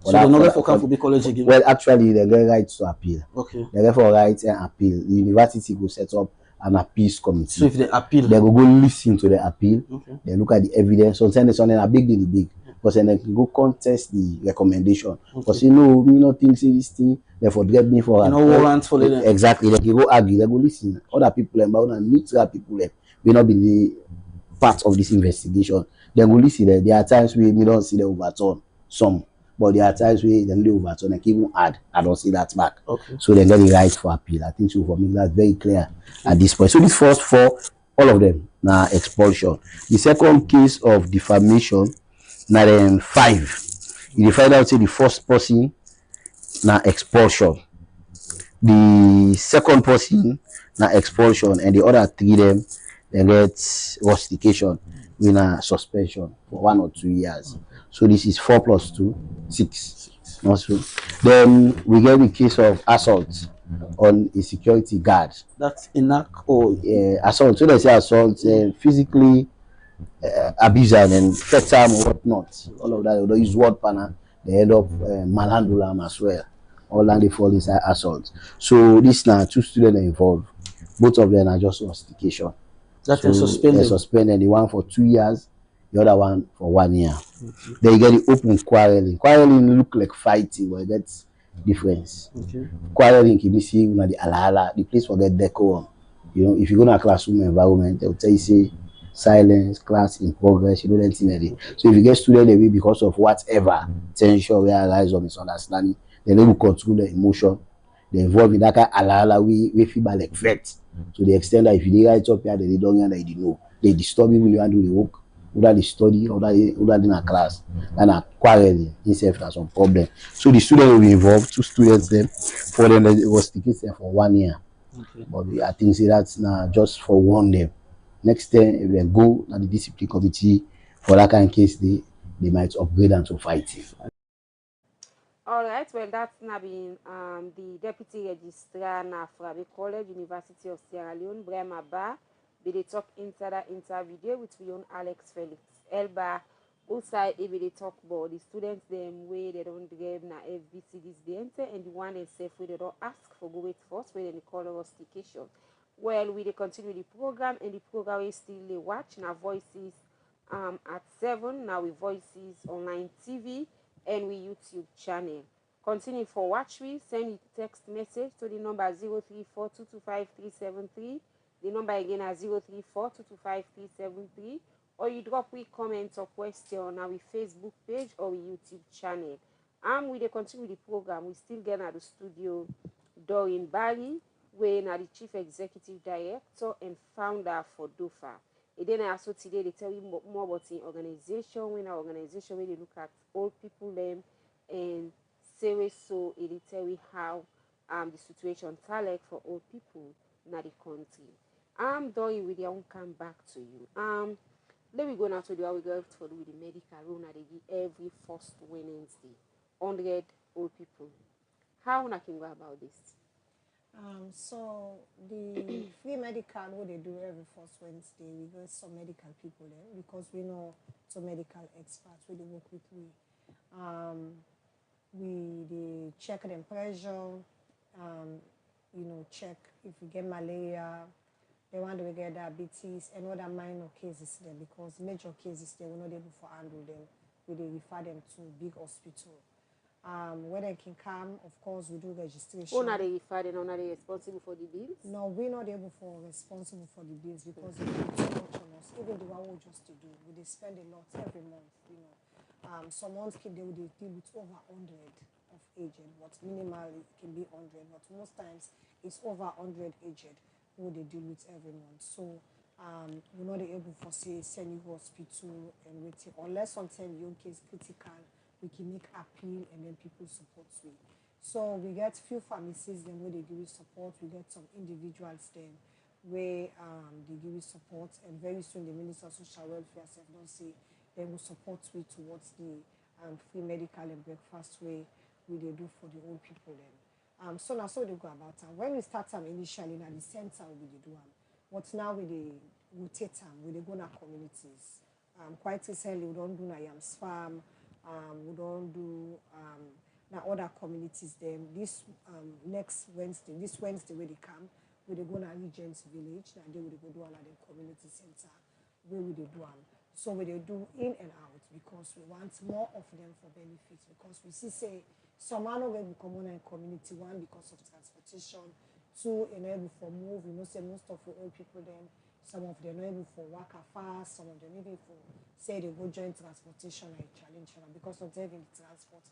So they're not for come for the college again. Well, actually, they get rights to appeal. Okay. They get for rights and appeal. The university will set up an appeals committee. So if they appeal, they will go listen to the appeal. Okay. They look at the evidence. Sometimes it's something a big deal, big. Because then they can go contest the recommendation. Because you know, me not think say this thing, they forget me for you know warrants for them. Exactly. They can go argue, they go listen. Other people about neutral people will not be the part of this investigation. They go listen. There are times where we don't see the overturn some. But there are times where they only overturn and even add. I don't see that back. Okay. So they get the right for appeal. I think so for me that's very clear at this point. So these first 4, all of them now expulsion. The second case of defamation, now then 5. You find out say the first person now expulsion. The second person now expulsion, and the other 3 them they get rustication with a suspension for 1 or 2 years. So this is 4 plus 2, 6. Also, then we get the case of assault on a security guard. That's enough or assault. So they say assault, physically abuse and threat or whatnot. All of that. They use word panel. They end up manhandle them as well. All that they fall inside assault. So this now 2 students involved. Both of them are just rustication. That so suspended. Suspended. The one for 2 years, the other one for 1 year. Then you get the open quarreling. Quarreling look like fighting, but that's difference. Quarreling can be seen the alala, the place for get decorum. You know, if you go to a classroom environment, they'll tell you say silence, class in progress, you know that thing. So if you get student away because of whatever tension we arise or misunderstanding, then they will control the emotion. They involve in that kind of alala we feel like threat. To the extent that if you write up here, they don't know they know. They disturb you when you want to do the work. Whether they study or whether in a class and a quarreling itself has some problem. So the student will be involved, 2 students then for them it was tickets for 1 year. But I think say that's now just for 1 day. Next time if they go to the discipline committee for that kind of case, they might upgrade them to fighting. All right, well, that's now been the Deputy Registrar na Frabe College, University of Sierra Leone, Brema Ba, be they talk inside that interview with we own Alex Felix Elba. Outside, if they talk about the students, them way they don't drive na FBC this day, and the one they say where they don't ask for go wait first, where they call rustication. Well, we continue the program, and the program is still they watch now voices at 7, now we voices online TV and we YouTube channel. Continue for watch we send a text message to the number 034225373. The number again is 034225373, or you drop we comment or question on our Facebook page or YouTube channel. We continue the program. We still get at the studio Doreen Bali, where now the Chief Executive Director and founder for DOFA. And then also today they tell you more about the organization, when our organization where they look at old people them and say so it tell you how the situation like for old people in the country. Doing with your own come back to you. Let me go now to the we go for with the medical room that they give every first Wednesday. 100 old people. How I can go about this? So the free medical what they do every first Wednesday, we go some medical people there because we know some medical experts we they work with um we they check them pressure, check if we get malaria, the one that we get diabetes and other minor cases there because major cases they will not able to handle them. We they refer them to big hospital. When they can come, of course, we do registration. Who are they referred and are they responsible for the bills? No, we're not able for responsible for the bills because it's too much on us. Even the one we just to do, we they spend a lot every month. Some months they will deal with over 100 of agent, but minimally it can be 100, but most times it's over 100 agent who they deal with every month. So we're not able for say send you hospital and waiting unless sometimes your case critical we can make appeal and then people support we. So we get few pharmacies then where they give you support. We get some individuals then where they give you support and very soon the Minister of Social Welfare said don't say they will support we towards the free medical and breakfast way we they do for the old people then. So now so they go about time. When we start time initially at the center we they do but now we they rotate time, we they go in our communities. Quite recently we don't do na Yams Farm, we don't do now other communities them. This next Wednesday, this Wednesday where they come, we they go to Regent's Village, and they will go do another community center where we they do them. So we they do in and out because we want more of them for benefits because we see say some are not going to come on in community one because of transportation, two enable for move. You know say most of the old people then some of them not able for work fast, some of them even for say they go join transportation and challenge them because of them in the transport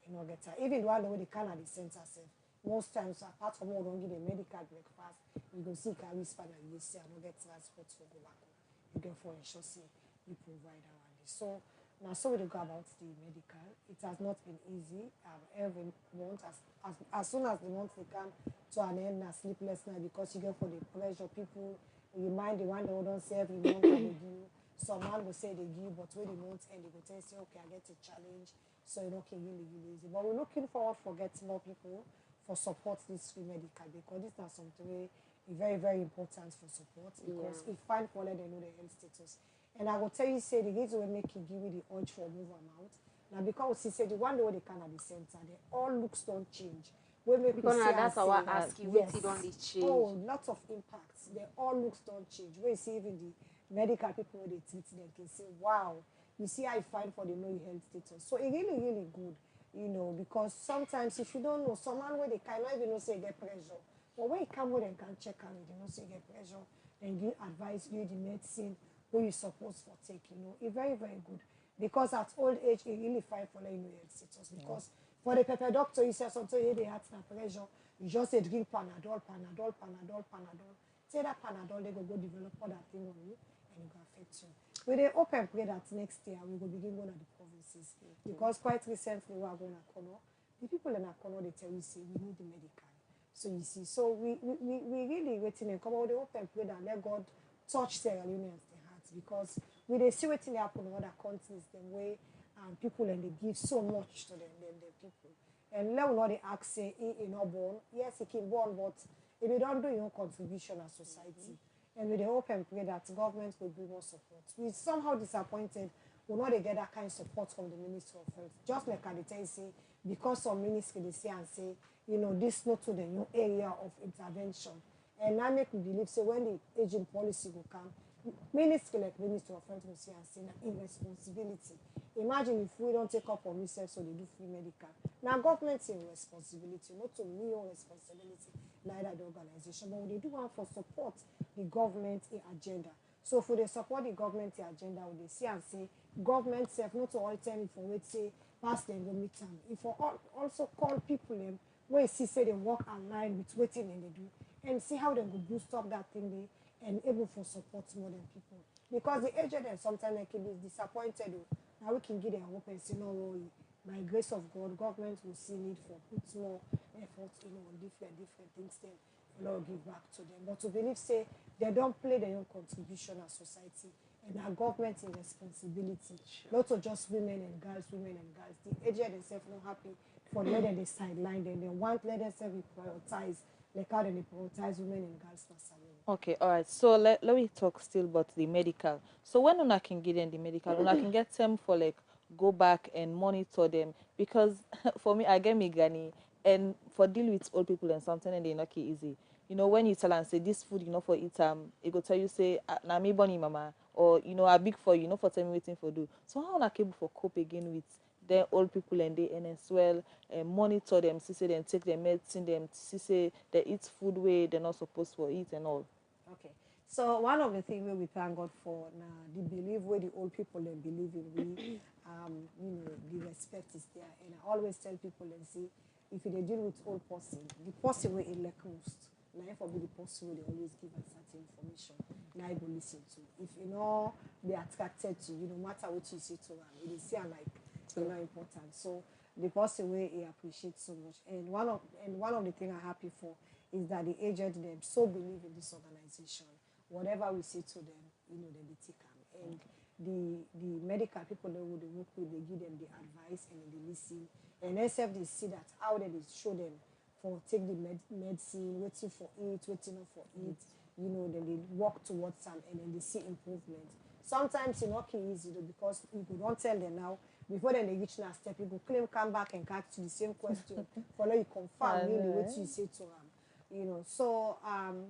get her. Even the one where they can at the center self, most times apart from all don't give a medical breakfast, you go see carry span and you say I don't get transport for go back home. You get for ensure say you provide that one. So now so we go about the medical. It has not been easy. Every month as soon as the month they come to an end a sleepless night because you get for the pressure people you mind the one that don't say every month they give. Some man will say they give, but when the month end they go tell you say okay I get a challenge. So you know can really easy. But we're looking forward for getting more people for support this free medical because this is something very, very important for support because if fine for them they know the health status. And I will tell you say the reason we make it give you the urge for move amount. Now because he said the one way they can at the center, they all looks don't change. We make Because we now see that's and our say, ask you yes. wait on the change. Oh, lots of impacts. They all looks don't change. When you see even the medical people when they treat them can say, wow, you see how I find for the know your health status. So it really, really good, because sometimes if you don't know, someone where they cannot even know say you get pressure. But when you come with them can check on it, they know say you get pressure, then give advice, give you the medicine where you supposed for take, It's very, very good. Because at old age, it really fine for letting you health status. Because for the pepper doctor, you say something you had na pressure, you just say drink Panadol, Panadol, Panadol, Panadol. Say that Panadol, they go develop other thing on you and it will affect you. We dey hope and pray that next year we will begin going to the provinces. Because quite recently we are going to Kono. The people in Akono, they tell you, say, we need the medical. So you see, so we really waiting and come out. They hope and pray that let God touch Sierra Leoneans their hearts because we they see waiting happen in other countries, the way people and they give so much to them people. And let not they ask say he not born. Yes, he can born, but if you don't do your own contribution as society, and we dey hope and pray that government will bring more support. We somehow disappointed we not dey get that kind of support from the Ministry of Health. Just like I dey tell you say, because some ministry they say and say, this not to the new area of intervention. And I make me believe say when the aging policy will come, ministry like Ministry of Health will say and say na irresponsibility. Imagine if we don't take up on research so they do free medical. Now government's responsibility, not to me own responsibility, neither the organization, but they do one for support the government agenda. So for the support the government agenda, when they see and say government self not to all time for wait say pass them go meet them. If for also call people them where you see say they work online with waiting and they do and see how they go boost up that thing they and able for support more than people. Because the agent and sometimes they can be disappointed. Now we can give them hope and say no worry. By grace of God, government will see need for put more effort, on different things then Lord give back to them. But to believe say they don't play their own contribution as society and our government in responsibility. Not to just women and girls. The agent themselves not happy for let them they sideline them. They want let themselves be prioritized like how they prioritize women and girls for salon. Okay, all right. So let me talk still about the medical. So when una can get them the medical, una can get them for like go back and monitor them because for me I get me granny and for deal with old people and something and they not easy. You know when you tell and say this food you know for eat it go tell you say na me bunny mama or you know I big for you know for tell me waiting for do. So how una capable for cope again with the old people and they and as well monitor them, see say them take their medicine, them see say they eat food way they're not supposed to eat and all. Okay. So one of the things we thank God for now, the belief where the old people then believe in we, the respect is there. And I always tell people and say, if they deal with old person, the person will elect most. Now if I be the person will always give a certain information. Now I go listen to. If you know be attracted to you, no matter what you say to them, it is see like you know important. So the person will he appreciate so much. And one of the things I'm happy for is that the agent them so believe in this organization. Whatever we say to them, they take them. And the medical people that would work with, they give them the advice and they listen. And SF they see that how they show them for take the medicine, waiting for it, waiting not for it. Then they walk towards them and then they see improvement. Sometimes it's not easy though, because you could not tell them now before then they reach that step, you go claim come back and catch the same question. Follow you confirm really what you say to them. So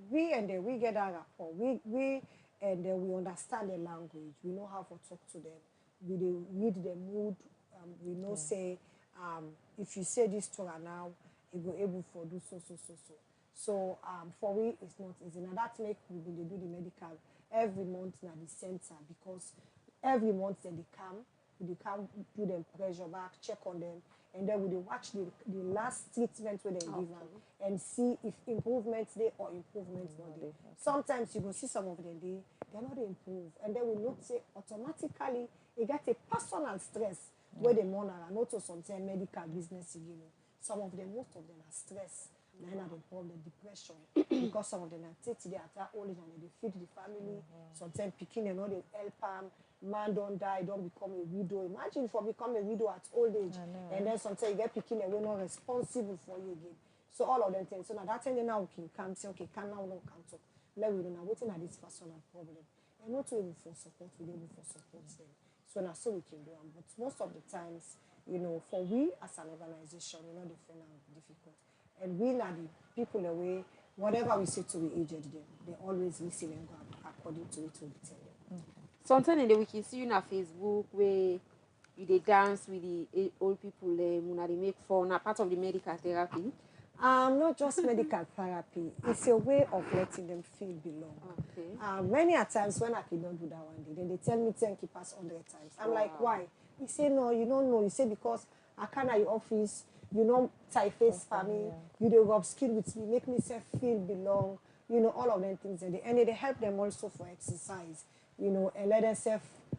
we and then we get that rapport. We and then we understand the language. We know how to talk to them. We read the mood. We know say if you say this to her now, you go able for do so. So for we it's not easy. Now that make we do the medical every month na the center because every month then they come do them pressure back, check on them, and then we watch the last treatment where they give them and see if improvements there or improvements not there. Sometimes you go see some of them they're not improve, and then we note say automatically they get a personal stress where they monitor and also sometimes medical business some of them, most of them are stress. Then they problem depression because some of them are take they at old age and they feed the family. Sometimes picking and all they help them. Man don't die, don't become a widow. Imagine for become a widow at old age, and then sometimes you get picking and we're not responsible for you again. So all of them things. So now that time now we can come say okay, can now not come talk. Let we know now waiting at this personal problem. And not able for support, we able for support them. So now so we can do them. But most of the times, for we as an organization, we know the find difficult. And we are the people away, whatever we say to the agent them, they always listen and go according to it we tell them. Sometimes in the we can see you on Facebook where you dey dance with the old people una dey make fun, na part of the medical therapy. Not just medical therapy. It's a way of letting them feel belong. Okay. Many a times when I can don't do that one day, then they tell me 10 keepers 100 times. I'm like, why? He say no, you don't know. He say because I can't at your office, you know, tie face for me, you do rub skin with me, make me say feel belong, all of them things. And they help them also for exercise, and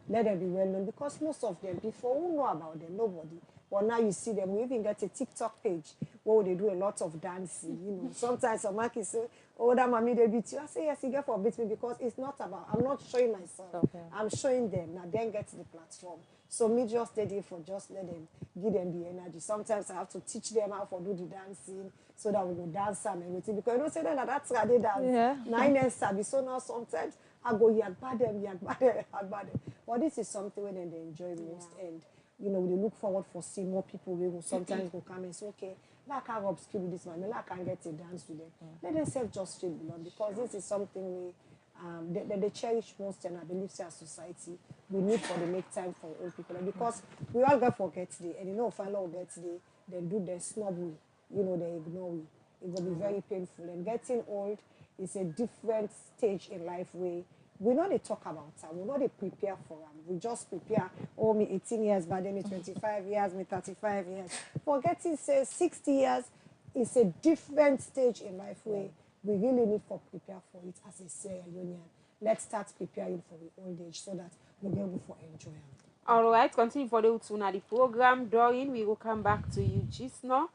let them be well known because most of them before who know about them, nobody. But now you see them, we even get a TikTok page where they do a lot of dancing, Sometimes some market say, oh, that mommy they beat you. I say yes, you get for beat me because it's not about I'm not showing myself. I'm showing them. Now then get to the platform. So me just stay there for just let them give them the energy. Sometimes I have to teach them how to do the dancing so that we go dance and everything. Because you don't say that that's how they dance. Yeah. 9 years sabi. So now sometimes I go yagba them. But this is something when they enjoy most and they look forward for seeing more people. We will sometimes go come and say, okay, I can't upskill with this man, I can't get a dance with them. Let themselves just feel belong because this is something they cherish most, and I believe as society we need for the make time for old people. And because we all get forget today, and final get today, they do their snub we, they ignore we. It will be very painful. And getting old is a different stage in life where we know they talk about it. We know they prepare for them. We just prepare, oh, me 18 years, but then me 25 years, me 35 years. Forgetting, say, 60 years is a different stage in life where we really need to prepare for it as a Sierra Union. Let's start preparing for the old age so that we'll be able to enjoy it. All right, continue for the tuna the program. Doreen, we will come back to you just now.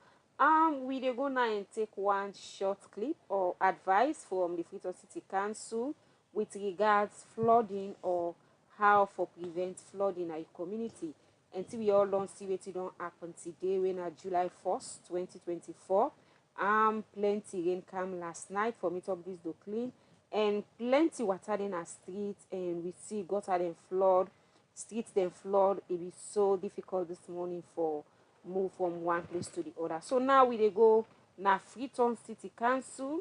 We dey go now and take one short clip or advice from the Freetown City Council with regards flooding or how for prevent flooding in our community. Until we all don't see what don't happen today when July 1st, 2024. Plenty rain come last night for meet up this do clean, and plenty water in our street, and we see gutter then flood, streets then flood. It be so difficult this morning for move from one place to the other. So now we dey go na Freetown City Council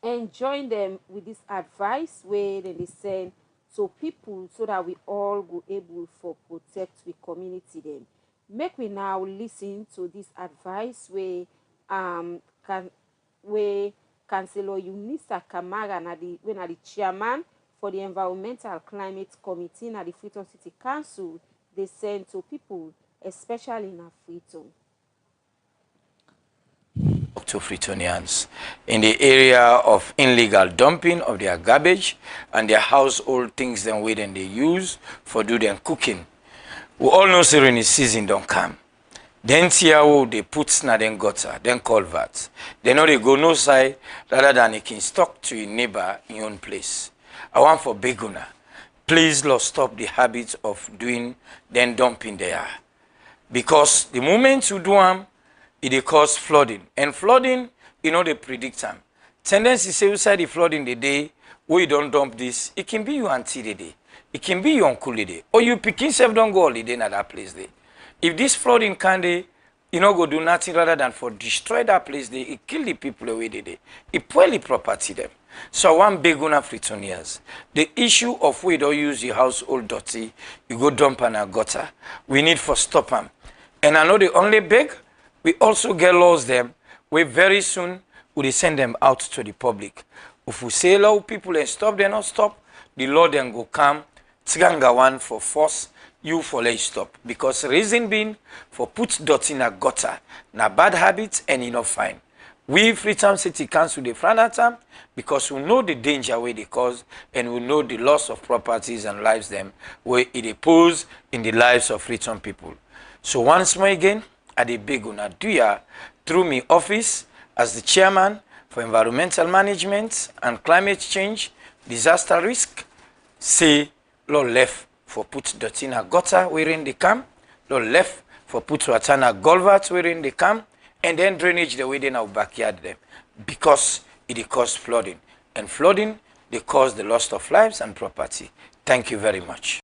and join them with this advice where they send to people so that we all go able for protect we community them. Make we now listen to this advice where can where Councillor Unisa Kamara na the chairman for the Environmental Climate Committee na the Freetown City Council they send to people, especially in Freetown. To Freetonians in the area of illegal dumping of their garbage and their household things then way they use for do them cooking. We all know say rainy season don't come. Then tiawo they put na then gutter, then culverts. They know they go no side rather than they can stock to your neighbor in your own place. I want for Beguna, please Lord stop the habit of doing then dumping there. Because the moment you do them, it cause flooding. And flooding, you know, they predict them. Tendency say inside the flooding the day where you don't dump this, it can be your auntie the day. It can be your uncle the day. Or you pick yourself don't go holiday in that place day. If this flooding can they, you know, go do nothing rather than for destroy that place day, it kill the people away the day. It spoil the property them. So one big one Freetonians. The issue of we don't use the household dirty, you go dump on a gutter. We need for stop them. And I know the only big, we also get laws them where very soon we send them out to the public. If we say allow people and stop, they not stop, the law then go come, tiganga one for force, you for let stop. Because reason being for put dots in a gutter, na bad habits and you not fine. We Freetown City Council the front at them because we know the danger where they cause and we know the loss of properties and lives them where it pose in the lives of Freetown people. So once more again, at the big una do through me office as the chairman for environmental management and climate change, disaster risk, say law left for put dirty in a gutter wherein they come, law left for put water in a culvert wherein they come, and then drainage the way in our backyard them because it cause flooding. And flooding they cause the loss of lives and property. Thank you very much.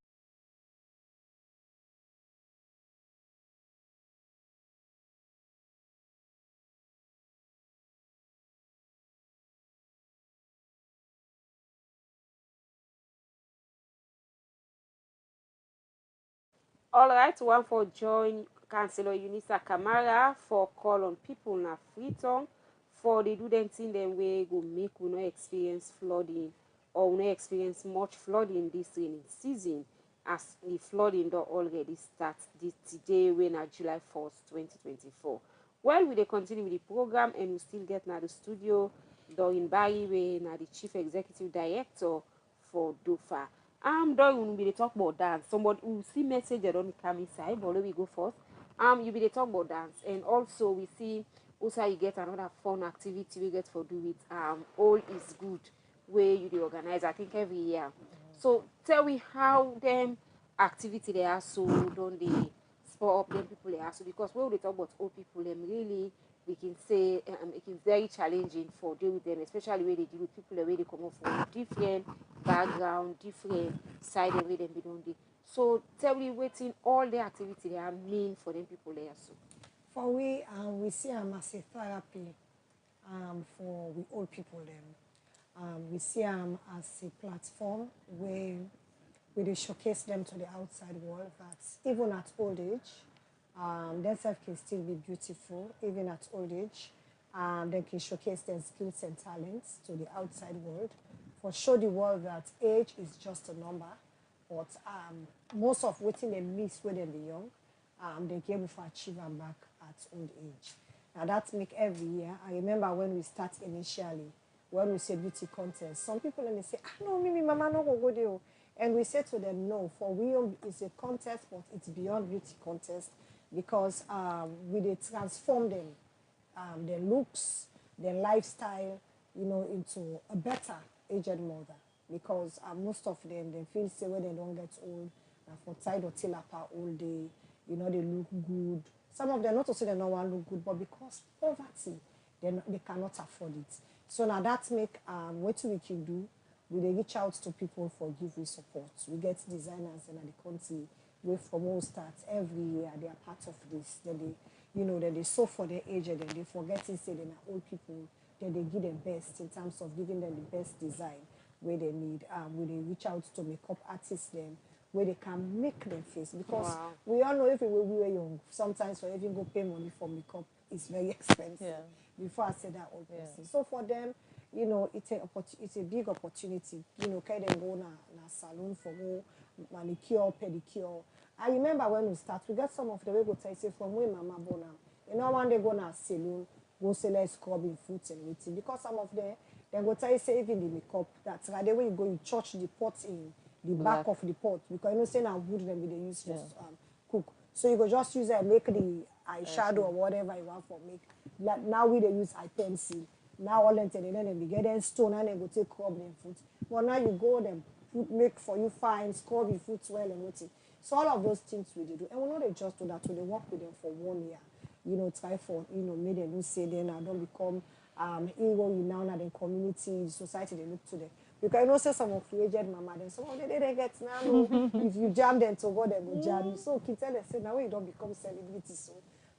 All right, one for join Councillor Unisa Kamara for call on people na Freetown for the do them thing them way go make we not experience flooding or we not experience much flooding this rainy season as the flooding don't already start this today when na July 1st, 2024. Well, we dey continue with the program and we still get na the studio Doreen Barry wey na the Chief Executive Director for DOFA. Doreen, we dey talk about dance. Somebody we see message that don't come inside, but let we go first. You be dey talk about dance, and also we see also you get another fun activity we get for do with all is good where you dey organize. I think every year. So tell me how them activity they are so don't they spur up them people they are so because when we talk about old people them really we can say it is very challenging for deal with them, especially when they deal with people where they come up from different background, different side of it them be done. So tell me waiting all the activity they are mean for them people there so. For we see them as a therapy for we old people them. We see them as a platform where we dey showcase them to the outside world that even at old age, themselves can still be beautiful, even at old age. They can showcase their skills and talents to the outside world. For show the world that age is just a number, but most of what they miss when they be young, they can able to achieve them back at old age. Now that make every year. I remember when we start initially, when we say beauty contest, some people let me say, no, me, mama no go there. And we say to them, no, for we it's a contest, but it's beyond beauty contest because we they transform them, their looks, their lifestyle, you know, into a better aged mother. Because most of them, they feel say when they don't get old, for tied or till up all day, you know, they look good. Some of them, not to say they don't want to look good, but because poverty, they cannot afford it. So now that make what we can do, we dey reach out to people for give we support. We get designers in the country wey from all start every year they are part of this. Then they sew for their age and then they forget to say they are old people. Then they give them best in terms of giving them the best design where they need. Where they reach out to makeup artists them where they can make them face because Wow. we all know if we were young, sometimes for even go pay money for makeup is very expensive. Yeah. Before I say that old person. So for them, it's a big opportunity. Can them go na salon for go manicure, pedicure. I remember when we start, we get some of the way go tell say from where mama born now. One day go na salon, go say let's scrub in foot and waiting. Because some of them they go tell you say even the makeup, that's right the way you go you touch the pot in the back of the pot because say now wood them they use for cook. So you go just use it make the eyeshadow or whatever you want for make. Like now we they use eye pencil. Now all them and then they get them stone and they go take scrub them foot. But now you go them make for you fine, scrub your foot well and waiting. So all of those things we do. And we know they just do that, so they work with them for 1 year. Try for, make them do say then I don't become hero now in the community, the society they look to them. Because say some of you aged mama, then some of them they get now. No, if you jam them to go, they go jam you. So keep telling say now when you don't become celebrity, so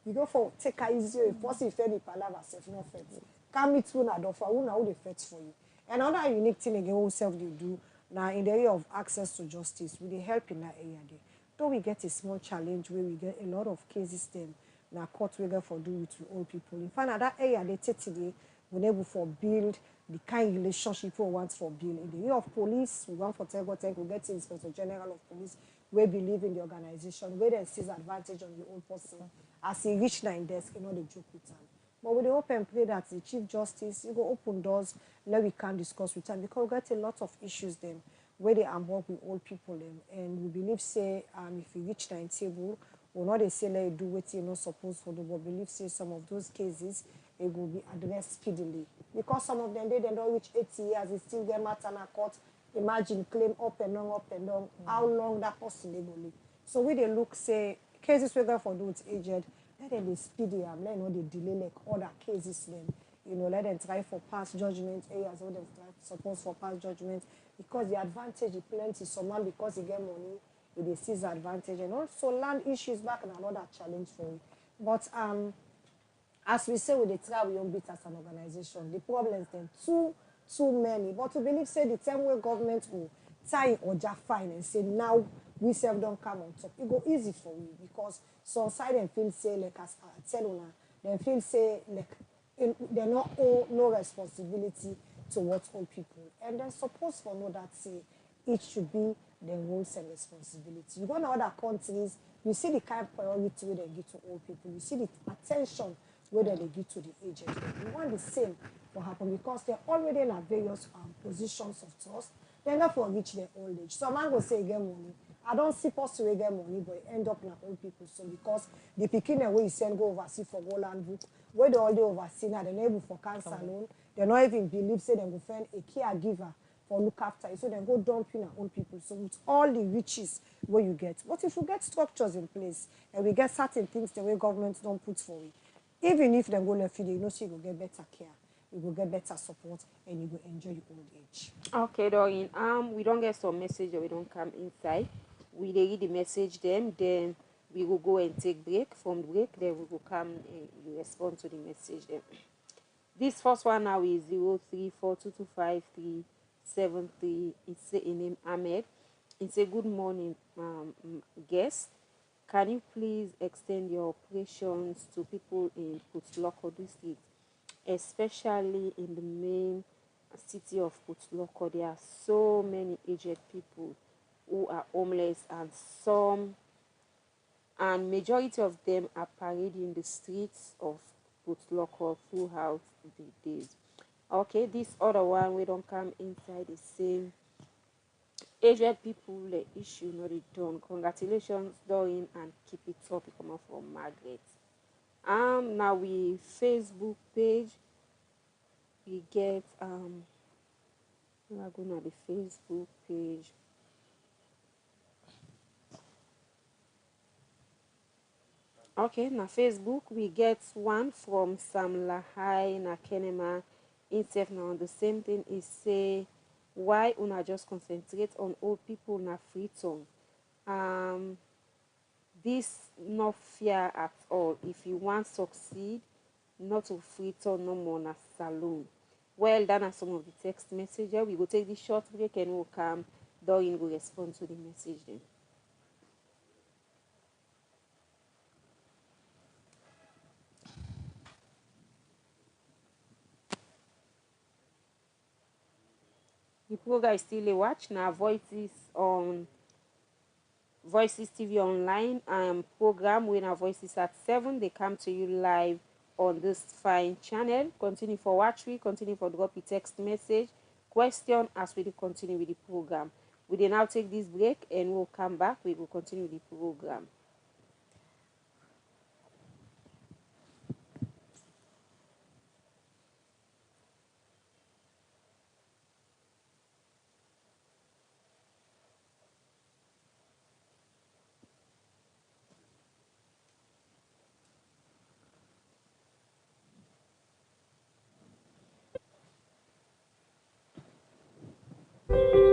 you go for take a easy way. First if any palava self no fet. Come meet you na DOFA, who now they fet for you. And another unique thing again, who self they do now in the area of access to justice, we they help in that area there. Though we get a small challenge where we get a lot of cases them now court we get for do with old people. In fact, that area they take today, we able for build the kind of relationship we want for build. In the area of police, we want for tech, we get the Inspector General of Police, we believe in the organization, where they sees advantage on the old person. As he reach 9 desk, they joke with them. But with the open play that the Chief Justice, you go open doors, let we can discuss with them because we get a lot of issues them where they work with old people them. And we believe say if you reach 9 table, we'll not they say let you do what you're not supposed to do, but believe say some of those cases it will be addressed speedily. Because some of them they don't reach 80 years, it still get matter in a court. Imagine claim up and down, how long that person they go live. So we they look say cases we got for those aged, let them be speedy and let them they delay like other cases then. Let them try for past judgment areas where them try suppose for past judgment because the advantage is plenty. Some man because he get money, he sees advantage and also land issues back and another challenge for you. But as we say with the try we don't beat as an organization, the problems then too many. But to believe say the time where government will tie or just fine and say now we self don't come on top. It go easy for you because some side them feel say like as I tell you now, they feel say like they not owe no responsibility towards old people. And they're supposed to know that say it should be their roles and responsibility. You go to other countries, you see the kind of priority where they give to old people. You see the attention where they give to the aged. You want the same to happen because they're already in a various positions of trust. They're not for reach their old age. Some man will say get money. I don't see possible get money, but end up in old people. So because the picking away you send go overseas for go land book, where they all they oversee now, they're not able for cancer alone. They not even believe say they go find a caregiver for look after you. So then go dump in our own people. So with all the riches where you get. But if you get structures in place and we get certain things the way government don't put for it, even if they go left feed, so you will get better care, you will get better support, and you will enjoy your old age. Okay, Doreen. We don't get some message or we don't come inside. We dey read the message them, then we will go and take break. From break, then we will come and you respond to the message them. This first one now is 0342253373. It's a name Ahmed. It's a good morning, guest. Can you please extend your operations to people in Putloko district, especially in the main city of Putloko? There are so many aged people who are homeless and majority of them are parading the streets of Putloko throughout the days. Okay, this other one we don't come inside the same aged people the issue not done. Congratulations, Doreen, and keep it up. It come out from Margaret. Now we Facebook page. We get we are going to the Facebook page. Okay, na Facebook we get one from Sam Lahai na Kenema. Himself now on the same thing is say why una just concentrate on old people na free tongue. This not fear at all. If you want succeed, not to free tongue no more na saloon. Well, that are some of the text messages. We go take this short break and we'll come. Doreen will respond to the message then. The program is still a watch now. Voices TV online program when our voices at 7. They come to you live on this fine channel. Continue for watch we continue for drop a text message question as we continue with the program. We will now take this break and we'll come back. We will continue with the program.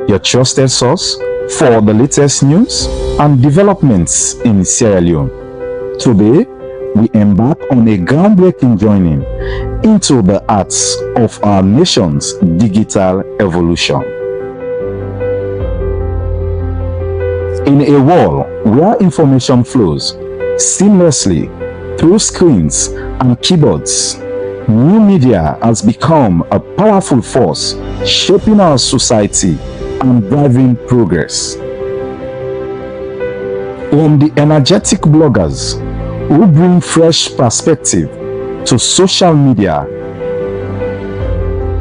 Your trusted source for the latest news and developments in Sierra Leone. Today, we embark on a groundbreaking journey into the arts of our nation's digital evolution. In a world where information flows seamlessly through screens and keyboards, new media has become a powerful force shaping our society and driving progress. From the energetic bloggers who bring fresh perspective to social media,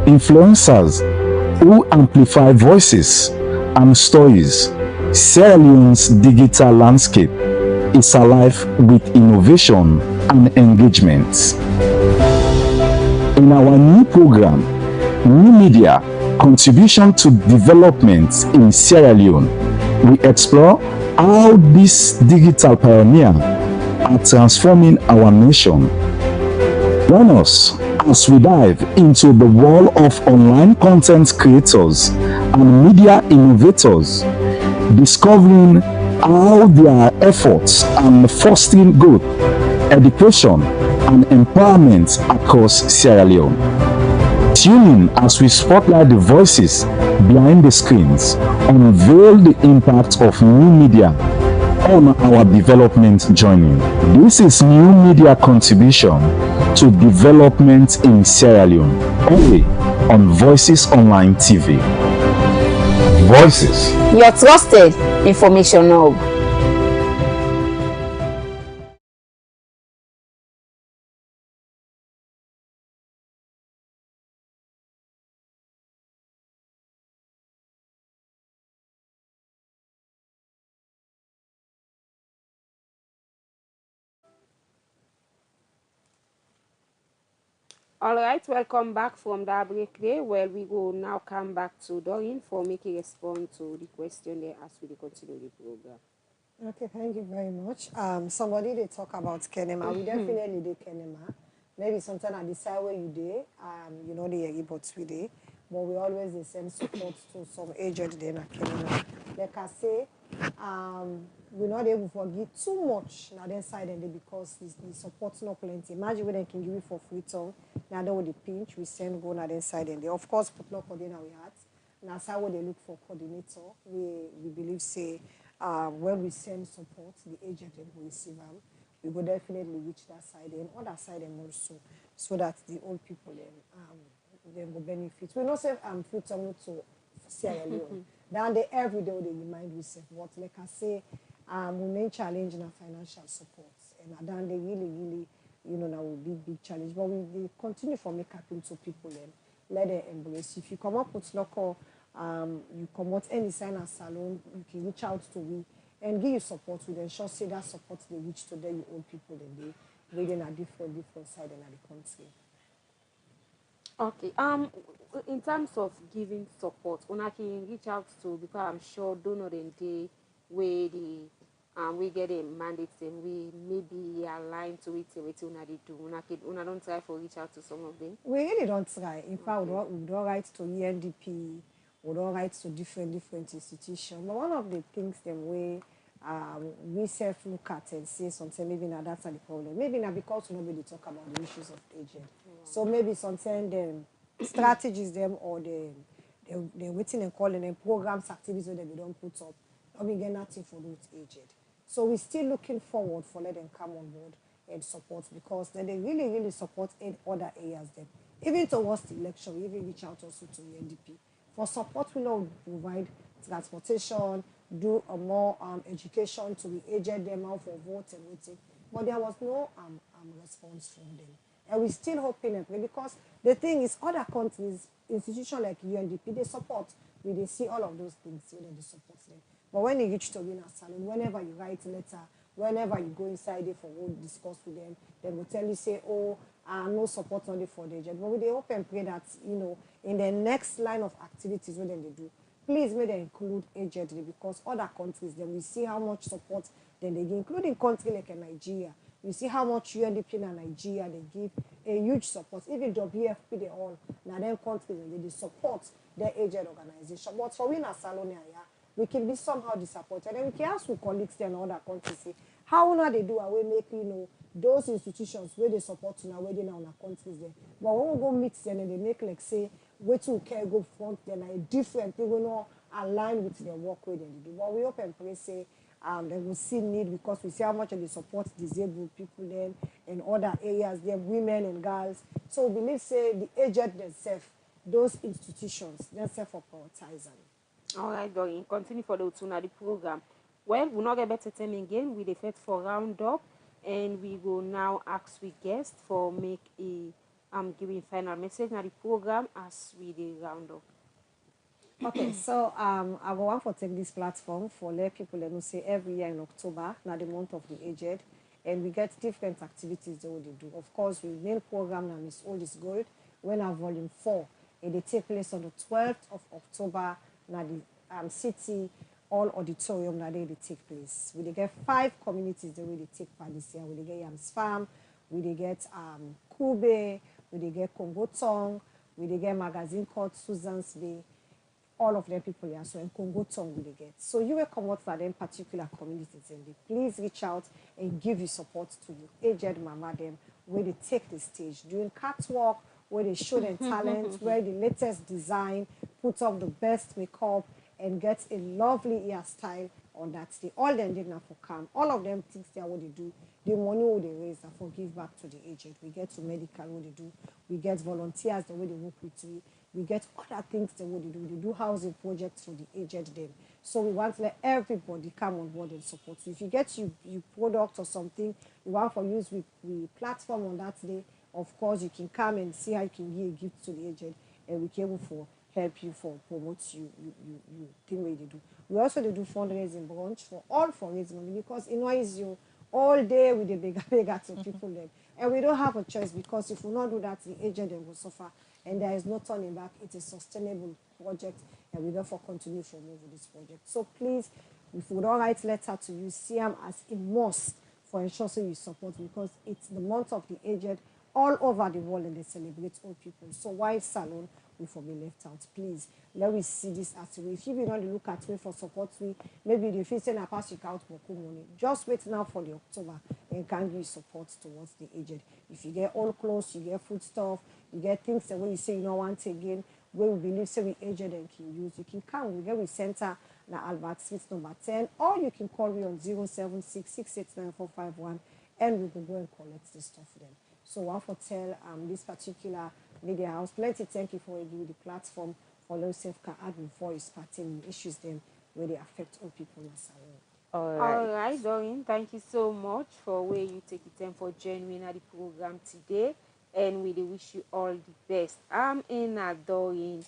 influencers who amplify voices and stories, Sierra Leone's digital landscape is alive with innovation and engagement. In our new program, New Media Contribution to Development in Sierra Leone, we explore how these digital pioneers are transforming our nation. Join us as we dive into the world of online content creators and media innovators, discovering how their efforts are fostering growth, education, and empowerment across Sierra Leone. Tune in as we spotlight the voices behind the screens, unveil the impact of new media on our development journey. This is New Media Contribution to Development in Sierra Leone, only on Voices Online TV. Voices, Your trusted information hub. All right, welcome back from that break there. Well, we will now come back to Doreen for making respond to the question there as we continue the program. Okay, thank you very much. Somebody they talk about Kenema. We definitely did Kenema. Maybe sometime I decide where you did. You know the reports we did, but we always the same support to some agent then at Kenema. Like I say, we're not able to forgive too much now then side and because the support's not plenty. Imagine when they can give you for free tongue. Now then with the pinch we send go now then side and they of course put no coordinator we had. Now how would they look for coordinator? We believe say when we send support, the agent will receive them. We will definitely reach that side and other side and also so that the old people then will benefit. We not say free tongue to Sierra Leone. Down there every day they remind we say what like I say we main challenge in our financial support and down there really now will be big challenge. But we continue for make appeal to people and let them embrace. If you come up with local you come out any sign of salon, you can reach out to me and give you support. We ensure say that support they reach to the old people and they within a different side in the country. Okay. In terms of giving support, una can reach out to because I'm sure donor and day where the we get a mandate and we maybe align to it with una they do. Una don't try for reach out to some of them. We really don't try. In fact, we don't write to ENDP, we don't write to different institutions. But one of the things them we self look at and say something maybe now that's the problem. Maybe now because nobody talk about the issues of agent. So maybe sometimes them strategies them or they waiting and calling them programs activities that we don't put up. Or we get nothing for those agent. So we're still looking forward for let them come on board and support because then they really support in other areas then. Even towards the election, we even reach out also to the NDP. For support, we will provide transportation, do a more education to the aged them out for vote and waiting. But there was no response from them. And we're still hoping and pray because the thing is other countries, institutions like UNDP, they support. They see all of those things, so they support them. But when you reach to win a salon, whenever you write a letter, whenever you go inside there for what discuss with them, they will tell you, say, oh, no support only for the agent. But we hope and pray that, in the next line of activities, what then they do, please may they include agent because other countries, then we see how much support then they give, including countries like Nigeria. We see how much UNDP in Nigeria, they give a huge support. Even WFP, they all, now them countries, they support their agent organization. But for we in Salonia, yeah, we can be somehow disappointed. And we can ask with colleagues there in other countries, say, how now they do we make, those institutions where they support now, where they now in our countries there. But when we go meet them and they make like say, wait to care go front, then a different thing will not align with their work where they do. But we hope and pray say they will see need because we see how much they support disabled people then in other areas, there women and girls. So we believe say the aged themselves, those institutions, themselves for prioritizing. All right, Doreen, continue for the Utuna the program. Well, we'll not get better time again with the first for round up, and we will now ask we guest for make a giving final message now the program as we the round up. Okay, so I go want to take this platform for let people let me say every year in October, now the month of the aged, and we get different activities that they do. Of course, we main program now is Old is Gold, when our volume 4, and they take place on the 12th of October, now the city all auditorium that they take place. We get 5 communities that they take part this year. We get Yams Farm, we get Kube, we get Congo Tong, we get magazine called Susan's Bay. All of them people here, so in Congo Tong we get. So you will come out for them particular communities and please reach out and give your support to the aged mama them where they take the stage, doing catwalk, where they show their talent, where the latest design, put up the best makeup, and get a lovely hairstyle on that day. All them did not for come. All of them things there what they do. The money what they raise that for give back to the agent. We get to medical what they do. We get volunteers the way they work with you. We get other things the way they do. They do housing projects for the aged them. So we want to let everybody come on board and support you. If you get you product or something you want for use with we platform on that day, of course you can come and see how you can give a gift to the agent and we can able for help you for promote you thing where they do. We also they do fundraising brunch for all fundraising money because it annoys you all day with the bigger to people them. And we don't have a choice because if we not do that, the agent then will suffer and there is no turning back. It's a sustainable project and we therefore continue to move with this project. So please, if we don't write letter to you, see them as a must for ensuring you support because it's the month of the aged all over the world and they celebrate old people. So why salon we for be left out? Please let me see this as a way. If you be not look at me for support me, maybe the fee send a pass you out for money. Just wait now for the October and can give support towards the aged. If you get all clothes, you get food stuff, you get things that when you say you don't want again, where we believe say we aged and can use, you can come. We get we center now Albert Smith number 10, or you can call me on 076-689-451 and we will go and collect the stuff for them. So I want to tell this particular media house, plenty thank you for giving the platform for low self can add voice parting issues them where they affect all people in Salon. All right, Doreen, thank you so much for where you take the time for joining at the program today. And we wish you all the best. I'm in Doreen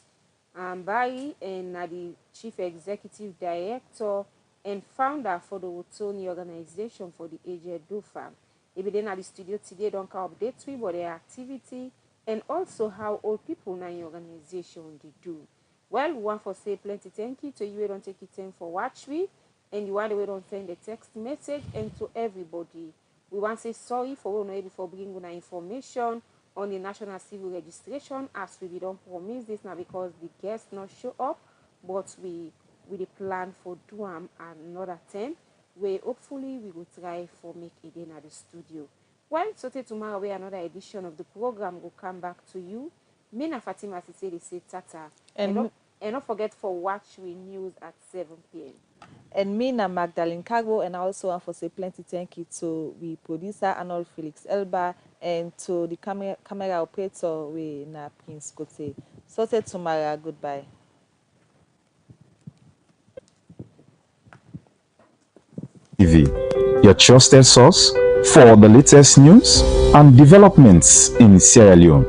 Barry and the Chief Executive Director and founder for the Wotoni organization for the aged DOFA. If you at the studio today, don't come update we about their activity and also how old people in your organization they do. Well, we want to say plenty thank you to you. Don't take your time for watch we and the one wey don send the text message, and to everybody. We want to say sorry for we not able for bring una information on the national civil registration as we don't promise this now because the guests not show up, but we dey plan for do another time where hopefully we will try for make it in at the studio. Well, so till tomorrow where another edition of the program will come back to you. Me na Fatima Sise they say tata. And don't forget for watch we news at 7 p.m. And me na Magdalene Cargo, and I also want to say plenty thank you to we producer Arnold Felix Elba and to the camera operator we na Prince Kote. So till tomorrow, goodbye. TV, your trusted source for the latest news and developments in Sierra Leone.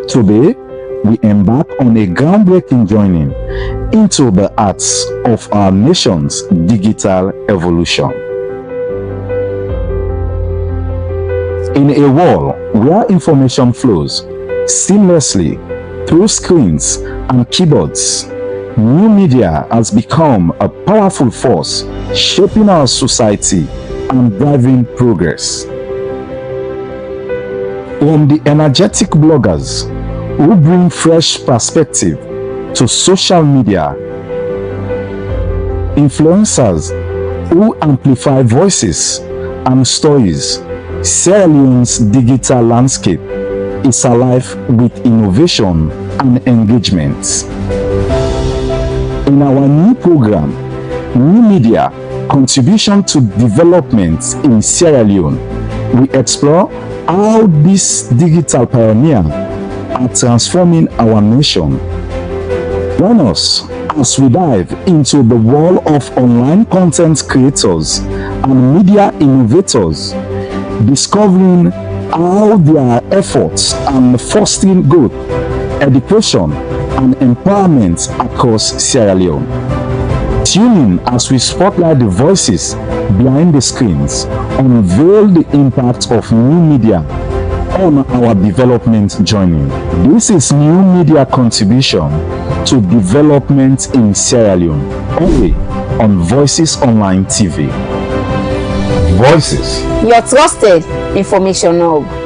Today, we embark on a groundbreaking journey into the arts of our nation's digital evolution. In a world where information flows seamlessly through screens and keyboards, new media has become a powerful force shaping our society and driving progress. From the energetic bloggers who bring fresh perspective to social media, influencers who amplify voices and stories, Sierra Leone's digital landscape is alive with innovation and engagement. In our new program, New Media Contribution to Development in Sierra Leone, we explore how these digital pioneers are transforming our nation. Join us as we dive into the world of online content creators and media innovators, discovering how their efforts are fostering growth, education, and empowerment across Sierra Leone. Tune in as we spotlight the voices behind the screens, unveil the impact of new media on our development journey. This is New Media Contribution to Development in Sierra Leone, only on Voices Online TV. Voices, your trusted information hub.